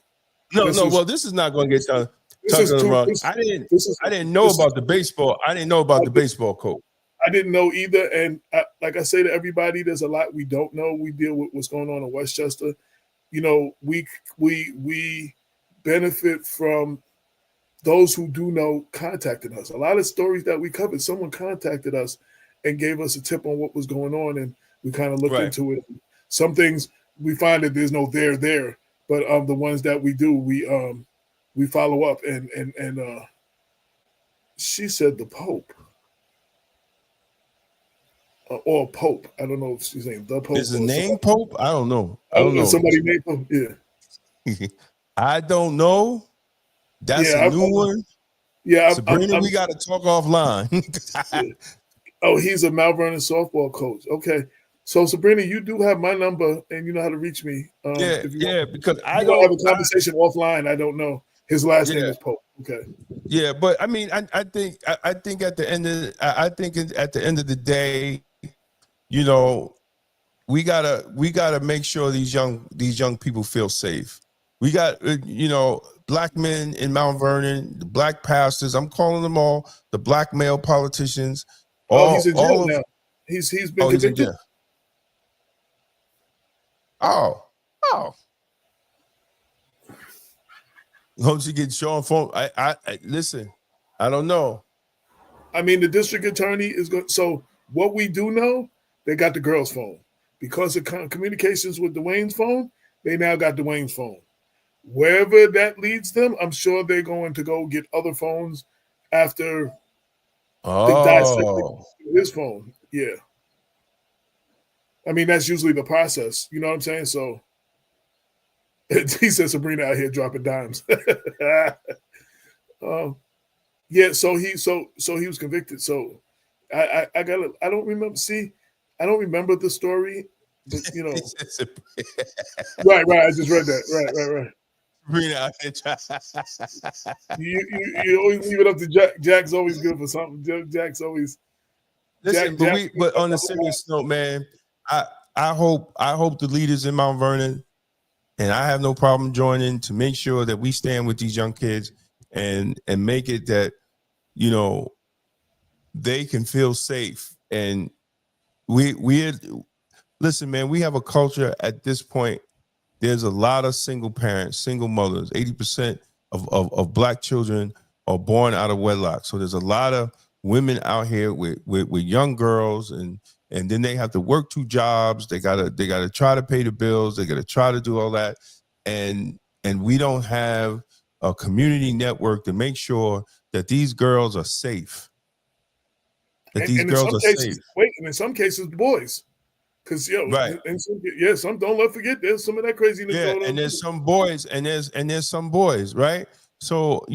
This is not going to get tucked under the rug. I didn't know about the baseball. I didn't know about the baseball coach.
I didn't know either. And like I say to everybody, there's a lot we don't know. We deal with what's going on in Westchester. We benefit from those who do know contacting us. A lot of stories that we covered, someone contacted us and gave us a tip on what was going on, and we kind of looked into it. Some things we find that there's no there, but the ones that we do, we follow up. And she said the Pope. Or Pope. I don't know if she's named the Pope.
Is the name Pope? I don't know. I don't know.
Somebody named Pope? Yeah.
I don't know. That's a new one.
Yeah.
Sabrina, we got to talk offline.
Yeah. Oh, he's a Mount Vernon softball coach. Okay. So Sabrina, you do have my number and you know how to reach me.
Because
I don't have a conversation offline. I don't know. His last name is Pope. Okay.
Yeah, but I mean, I think at the end of the day, we gotta make sure these young people feel safe. We got black men in Mount Vernon, the black pastors. I'm calling them all the black male politicians.
He's in jail now. He's been convicted.
He's in jail. Oh. Don't you get Sean phone? I listen. I don't know.
I mean, the district attorney is going. So what we do know, they got the girl's phone because of communications with Dwayne's phone. They now got Dwayne's phone. Wherever that leads them, I'm sure they're going to go get other phones after they dissect his phone. Yeah. I mean, that's usually the process. You know what I'm saying? So he said Sabrina out here dropping dimes. Yeah, so he was convicted. So I don't remember the story but right. I just read that. Right. You always leave it up to Jack. Jack's always good for something. Jack's always.
Listen, but on a serious note, man, I hope the leaders in Mount Vernon, and I have no problem joining to make sure that we stand with these young kids and make it that they can feel safe. And we listen, man, we have a culture at this point. There's a lot of single parents, single mothers. 80% of Black children are born out of wedlock. So there's a lot of women out here with young girls, and then they have to work 2 jobs. They gotta try to pay the bills. They gotta try to do all that, and we don't have a community network to make sure that these girls are safe. That these girls are safe.
Wait, and in some cases, boys. Because
right,
some don't forget there's some of that craziness going on.
And there's some boys, and there's some boys, right? So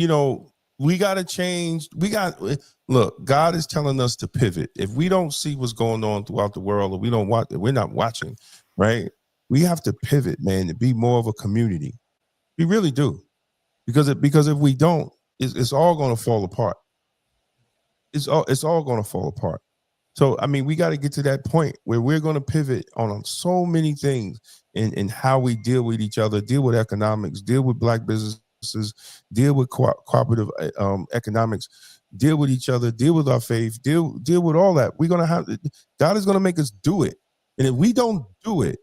we got to change. Look, God is telling us to pivot. If we don't see what's going on throughout the world, or we're not watching, right? We have to pivot, man, to be more of a community. We really do, because if we don't, it's all going to fall apart. It's all going to fall apart. So, I mean, we got to get to that point where we're going to pivot on so many things in how we deal with each other, deal with economics, deal with Black businesses, deal with cooperative economics, deal with each other, deal with our faith, deal with all that. God is going to make us do it. And if we don't do it,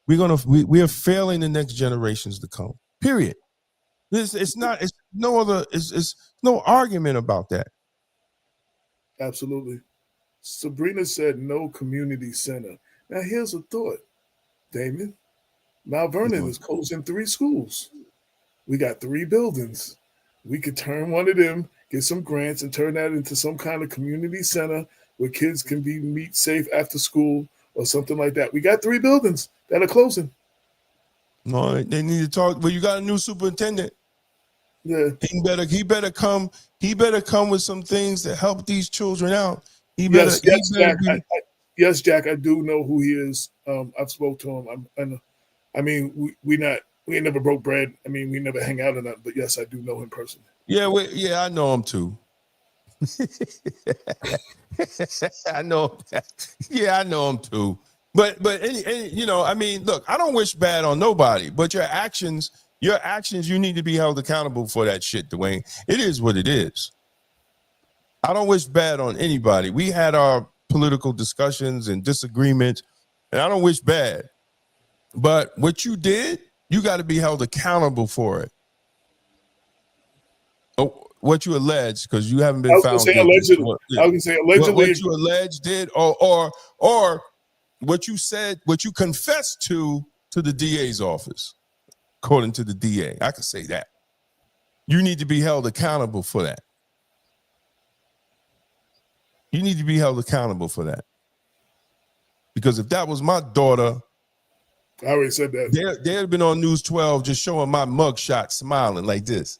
we are failing the next generations to come. Period. It's no argument about that.
Absolutely. Sabrina said no community center. Now here's a thought, Damon. Mount Vernon is closing 3 schools. We got 3 buildings. We could turn one of them, get some grants, and turn that into some kind of community center where kids can meet safe after school or something like that. We got 3 buildings that are closing.
No, they need to talk. Well, you got a new superintendent.
Yeah,
he better come. He better come with some things to help these children out.
Yes, Jack. I do know who he is. I've spoke to him. I mean, we ain't never broke bread. I mean, we never hang out or nothing. But yes, I do know him personally.
Yeah, I know him too. I know. Yeah, I know him too. But I mean, look, I don't wish bad on nobody. But your actions, you need to be held accountable for that shit, Dwayne. It is what it is. I don't wish bad on anybody. We had our political discussions and disagreements, and I don't wish bad. But what you did, you got to be held accountable for it. Oh, what you alleged, because you haven't been found guilty.
I was going to say allegedly.
What you alleged did, or what you said, what you confessed to the DA's office, according to the DA. I could say that. You need to be held accountable for that. You need to be held accountable for that. Because if that was my daughter,
I already said that.
They'd have been on News 12 just showing my mugshot smiling like this.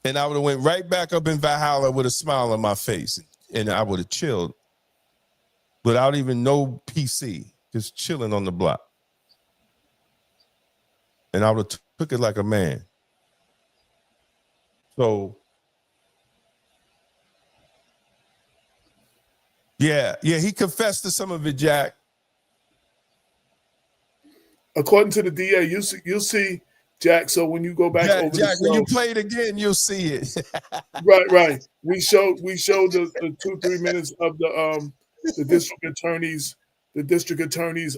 And I would have went right back up in Valhalla with a smile on my face. And I would have chilled without even no PC, just chilling on the block. And I would have took it like a man. So, yeah, he confessed to some of it, Jack.
According to the DA, you'll see, Jack. So when you go back over
Jack,
the show,
when you play it again, you'll see it.
right. We showed the 2-3 minutes of the district attorney's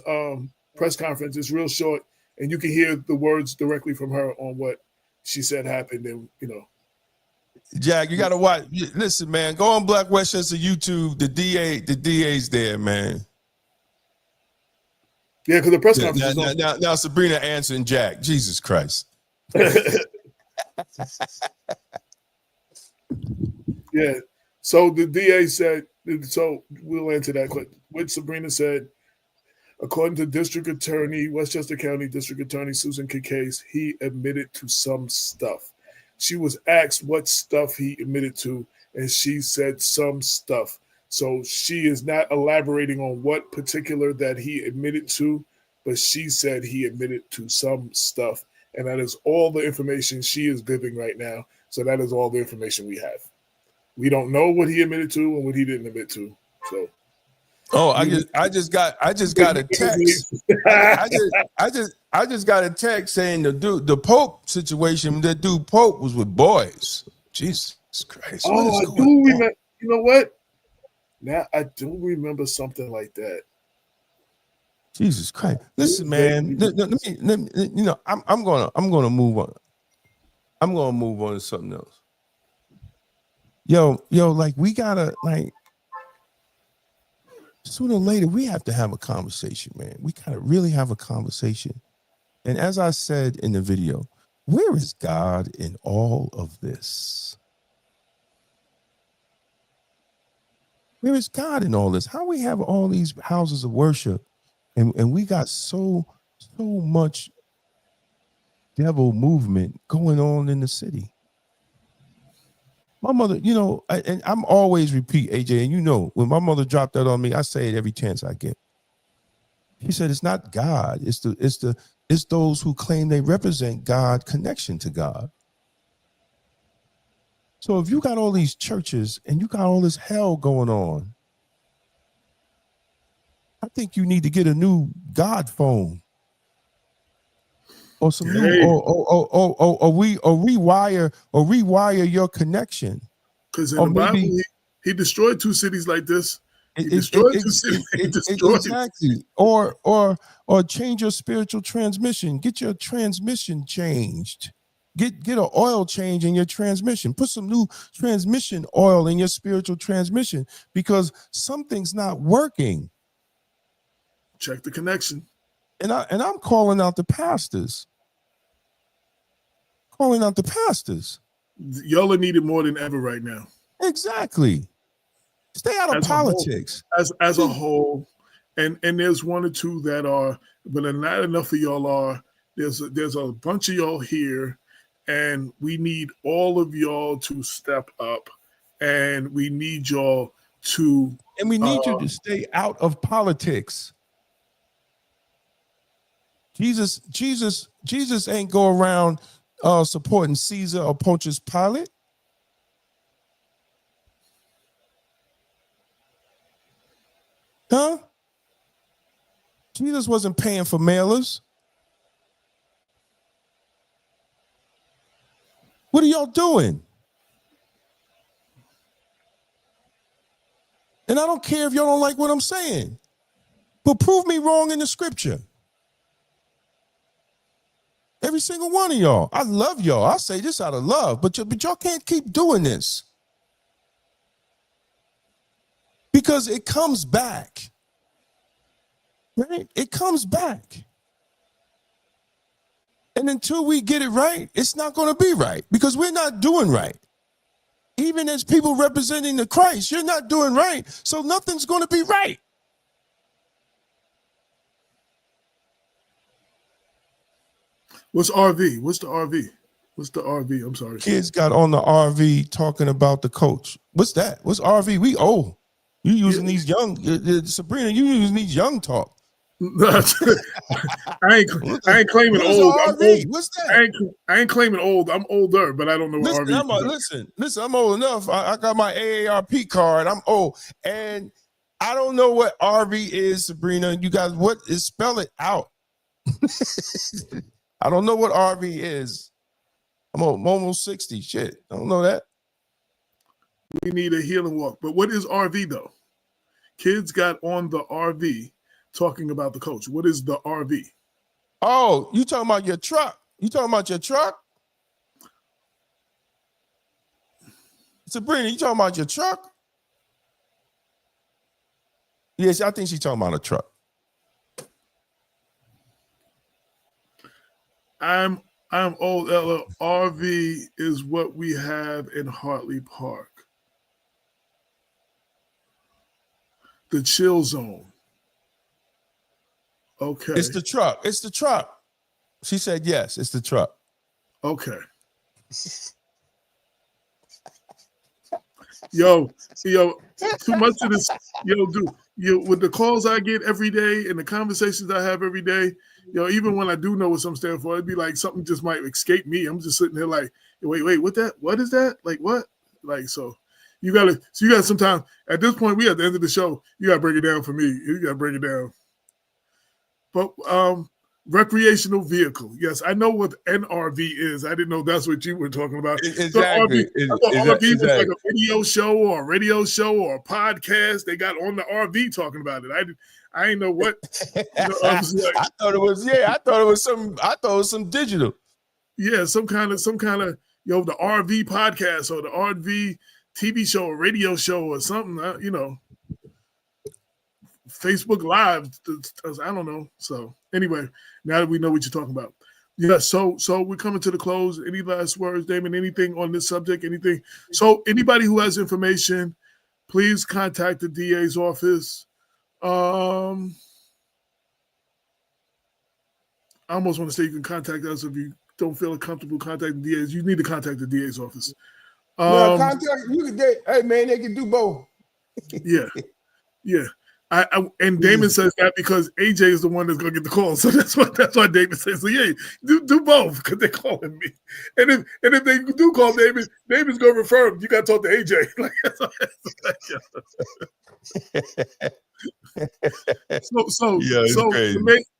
press conference. It's real short, and you can hear the words directly from her on what she said happened. And
Jack, you gotta watch. Listen, man, go on Black Westchester YouTube. The DA's there, man.
Yeah, because the press conference.
Now Sabrina answering Jack. Jesus Christ.
Yeah. So the DA said. So we'll answer that question. What Sabrina said, according to District Attorney, Westchester County District Attorney Susan Kikase, he admitted to some stuff. She was asked what stuff he admitted to, and she said some stuff. So she is not elaborating on what particular that he admitted to, but she said he admitted to some stuff. And that is all the information she is giving right now. So that is all the information we have. We don't know what he admitted to and what he didn't admit to. So
I just got a text. I just got a text saying the Pope situation, that dude Pope was with boys. Jesus Christ.
Oh, I do remember. You know what? Now I do remember something like that.
Jesus Christ! Listen, man. Let me, you know, I'm gonna move on. I'm gonna move on to something else. Yo, like we gotta like sooner or later we have to have a conversation, man. We gotta really have a conversation. And as I said in the video, where is God in all of this? Where is God in all this? How we have all these houses of worship and we got so much devil movement going on in the city. My mother, you know, and I'm always repeat, AJ, and you know, when my mother dropped that on me, I say it every chance I get. She said, it's not God, it's those who claim they represent God, connection to God. So if you got all these churches and you got all this hell going on, I think you need to get a new God phone. Or some new, or rewire your connection.
Because in the Bible, he destroyed two cities like this. He destroyed two cities.
Exactly. Or change your spiritual transmission. Get your transmission changed. Get an oil change in your transmission. Put some new transmission oil in your spiritual transmission because something's not working.
Check the connection.
And I'm calling out the pastors.
Y'all are needed more than ever right now.
Exactly. Stay out of politics.
As a whole. And there's one or two that are, but not enough of y'all are. There's a bunch of y'all here, and we need all of y'all to step up, and we need y'all to.
And we need you to stay out of politics. Jesus ain't go around supporting Caesar or Pontius Pilate. Huh? Jesus wasn't paying for mailers. What are y'all doing? And I don't care if y'all don't like what I'm saying, but prove me wrong in the scripture. Every single one of y'all. I love y'all. I say this out of love, but y'all can't keep doing this. Because it comes back. Right? It comes back. And until we get it right, it's not going to be right because we're not doing right. Even as people representing the Christ, you're not doing right. So nothing's going to be right.
What's RV? What's the RV? What's the RV? I'm sorry.
Kids got on the RV talking about the coach. What's that? What's RV? We old. You using these young, Sabrina, you using these young talk.
I ain't claiming old. I'm old.
What's that?
I ain't claiming old. I'm older, but I don't know what RV
is. Listen, I'm old enough. I got my AARP card. I'm old. And I don't know what RV is, Sabrina. You guys, spell it out. I don't know what RV is. I'm almost 60. Shit. I don't know that.
We need a healing walk. But what is RV, though? Kids got on the RV talking about the coach. What is the RV?
Oh, you talking about your truck? You talking about your truck? Sabrina, you talking about your truck? Yes, I think she's talking about a truck.
I'm old, Ella. RV is what we have in Hartley Park. The chill zone. Okay.
It's the truck. It's the truck. She said yes, it's the truck.
Okay. Yo, too much of this. With the calls I get every day and the conversations I have every day, even when I do know what some stand for, it'd be like something just might escape me. I'm just sitting there like, wait, what is that? Like what? Like, so you gotta sometimes at this point, we at the end of the show, you gotta break it down for me. You gotta break it down. But recreational vehicle. Yes, I know what NRV is. I didn't know that's what you were talking about.
Exactly.
I thought RV was like a video show or a radio show or a podcast. They got on the RV talking about it. I didn't know what. I was like,
I thought it was some digital.
Yeah, some kind of the RV podcast or the RV TV show or radio show or something. Facebook Live. I don't know. So anyway, now that we know what you're talking about. Yeah, so we're coming to the close. Any last words, Damon? Anything on this subject? Anything? So anybody who has information, please contact the DA's office. I almost want to say you can contact us if you don't feel comfortable contacting the DA's. You need to contact the DA's office.
Contact you can get. Hey man, they can do both.
Yeah. And Damon says that because AJ is the one that's gonna get the call, so that's why Damon says, so yeah, do both because they're calling me, and if they do call Damon's gonna refer him. You gotta talk to AJ.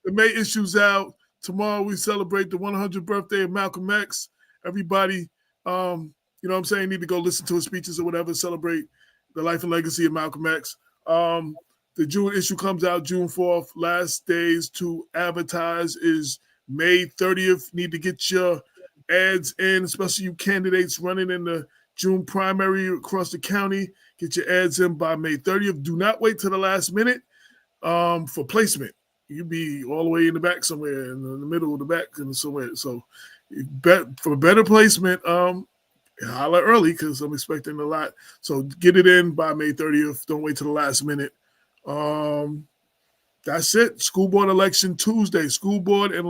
The May issue's out tomorrow. We celebrate the 100th birthday of Malcolm X. Everybody, you know what I'm saying, need to go listen to his speeches or whatever. Celebrate the life and legacy of Malcolm X. The June issue comes out June 4th. Last days to advertise is May 30th. Need to get your ads in, especially you candidates running in the June primary across the county. Get your ads in by May 30th. Do not wait till the last minute for placement. You'll be all the way in the back somewhere, in the middle of the back and somewhere. So for better placement, holler early because I'm expecting a lot. So get it in by May 30th. Don't wait till the last minute. That's it. School board election Tuesday. School board and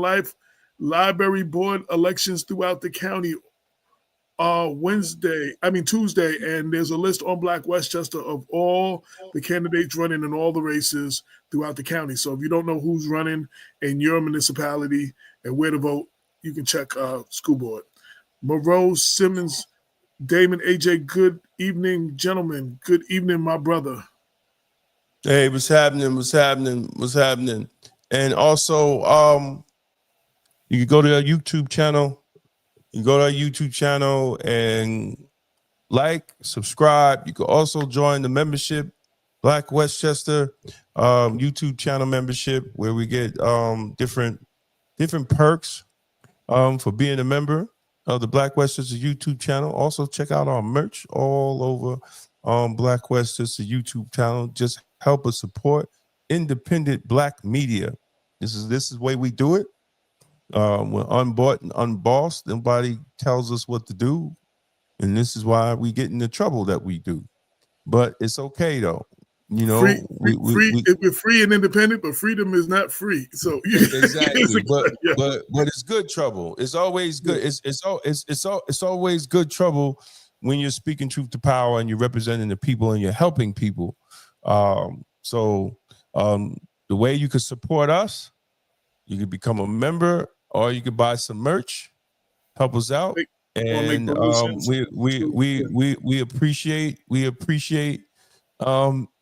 library board elections throughout the county Tuesday, and there's a list on Black Westchester of all the candidates running in all the races throughout the county. So if you don't know who's running in your municipality and where to vote, you can check school board. Monroe, Simmons, Damon, AJ, good evening, gentlemen. Good evening, my brother.
Hey, what's happening? And also, you can go to our YouTube channel. And subscribe. You can also join the membership, Black Westchester YouTube channel membership, where we get different perks for being a member of the Black Westchester YouTube channel. Also, check out our merch all over Black Westchester YouTube channel. Just help us support independent Black media. This is the way we do it. We're unbought and unbossed. Nobody tells us what to do, and this is why we get into trouble that we do. But it's okay though.
We're free and independent, but freedom is not free. So
exactly, but it's good trouble. It's always good. It's always good trouble when you're speaking truth to power and you're representing the people and you're helping people. So the way you can support us, you can become a member or you can buy some merch, help us out, and we appreciate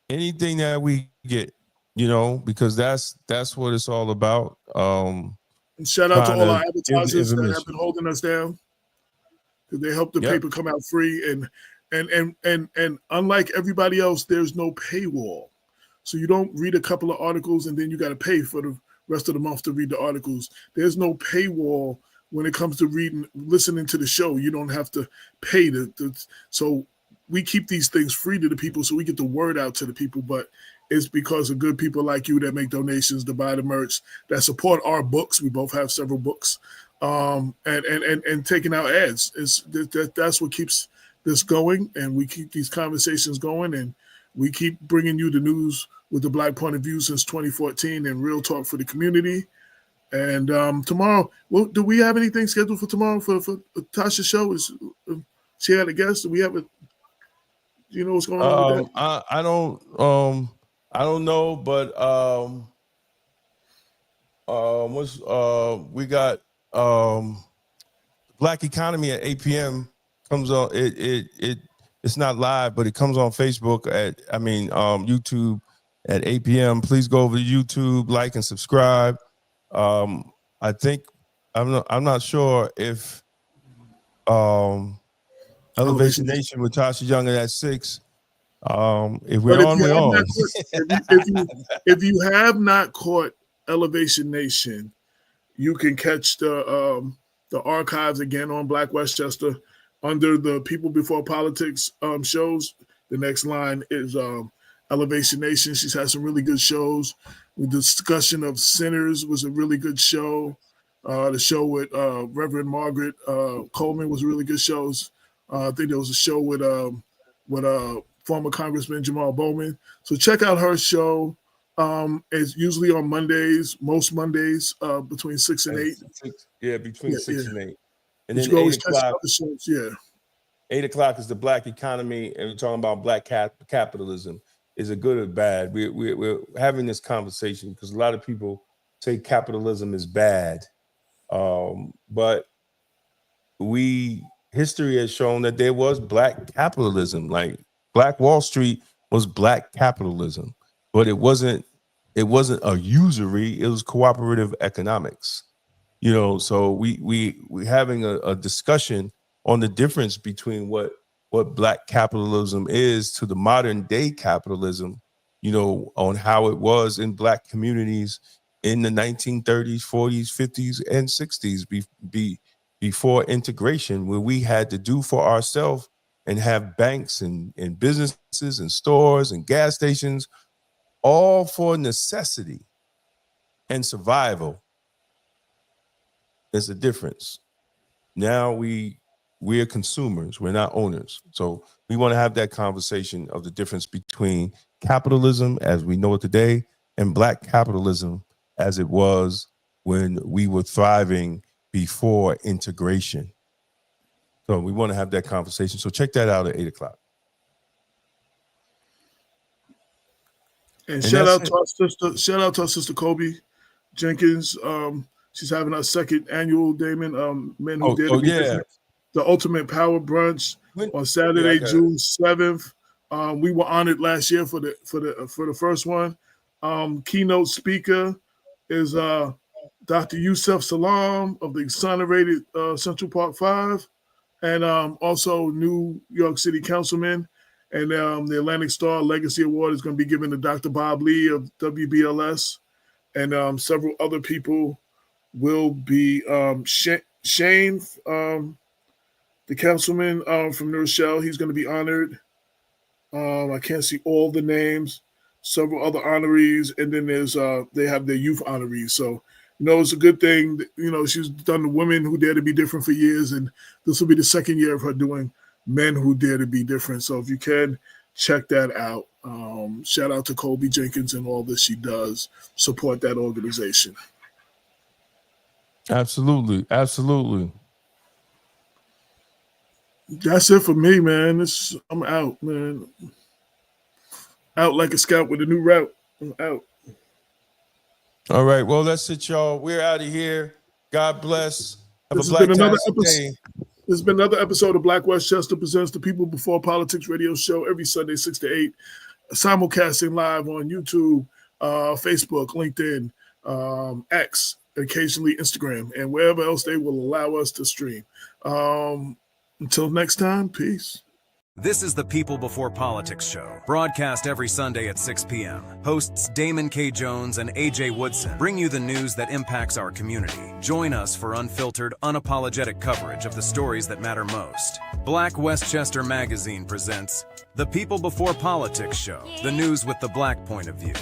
anything that we get, because that's what it's all about.
And shout out to all our advertisers that have been holding us down, because they help the paper come out free. And unlike everybody else, there's no paywall. So you don't read a couple of articles and then you got to pay for the rest of the month to read the articles. There's no paywall when it comes to listening to the show. You don't have to pay so we keep these things free to the people so we get the word out to the people. But it's because of good people like you that make donations to buy the merch, that support our books. We both have several books, and taking out ads. That's what keeps this going, and we keep these conversations going, and we keep bringing you the news with the Black point of view since 2014 and real talk for the community. And tomorrow, do we have anything scheduled for tomorrow for Tasha's show? Is she had a guest? Do we have a? Do you know what's going on with that?
I don't know, but we got Black Economy at 8 p.m. comes on. It's not live, but it comes on Facebook YouTube at 8 p.m. Please go over to YouTube, like and subscribe. I think I'm not sure if Elevation Nation with Tasha Young at 6. If we're on, we're on.
If you have not caught Elevation Nation, you can catch the archives again on Black Westchester under the People Before Politics shows. The next line is Elevation Nation. She's had some really good shows. The discussion of sinners was a really good show. The show with Reverend Margaret Coleman was really good shows. I think there was a show with former Congressman Jamal Bowman. So check out her show. It's usually on Mondays, most Mondays, between 6 and 8.
Between 6 and 8. And
then
then 8 o'clock,
the shows, yeah.
8 o'clock is the Black Economy, and we're talking about Black capitalism. Is it good or bad? We're having this conversation because a lot of people say capitalism is bad, but history has shown that there was Black capitalism. Like Black Wall Street was Black capitalism, but it wasn't a usury. It was cooperative economics. So we having a discussion on the difference between what Black capitalism is to the modern day capitalism, on how it was in Black communities in the 1930s, 40s, 50s, and 60s before integration, where we had to do for ourselves and have banks and businesses and stores and gas stations, all for necessity and survival. There's a difference. Now we're consumers, we're not owners. So we want to have that conversation of the difference between capitalism as we know it today and Black capitalism as it was when we were thriving before integration. So we want to have that conversation. So check that out at 8 o'clock.
And shout out to our sister Kobe Jenkins. She's having our second annual Men Who Dare to Be Different, the Ultimate Power Brunch on Saturday, June 7th. We were honored last year for the first one. Keynote speaker is Dr. Yusuf Salam of the exonerated Central Park 5, and also New York City Councilman. And the Atlantic Star Legacy Award is going to be given to Dr. Bob Lee of WBLS, and several other people will be Shane, the councilman from New Rochelle. He's going to be honored. I can't see all the names. Several other honorees, and then there's they have their youth honorees. So it's a good thing. She's done the Women Who Dare to Be Different for years, and this will be the second year of her doing Men Who Dare to Be Different. So if you can, check that out. Shout out to Kobe Jenkins and all that she does. Support that organization.
Absolutely.
That's it for me, man. I'm out, man. Out like a scout with a new route. I'm out.
All right. Well, that's it, y'all. We're out of here. God bless.
This has been another episode of Black Westchester Presents the People Before Politics radio show every Sunday, 6 to 8. Simulcasting live on YouTube, Facebook, LinkedIn, X, occasionally Instagram, and wherever else they will allow us to stream. Until next time, peace.
This is the People Before Politics show, broadcast every Sunday at 6 p.m. Hosts Damon K. Jones and AJ Woodson bring you the news that impacts our community. Join us for unfiltered, unapologetic coverage of the stories that matter most. Black Westchester Magazine presents The People Before Politics show, the news with the Black point of view.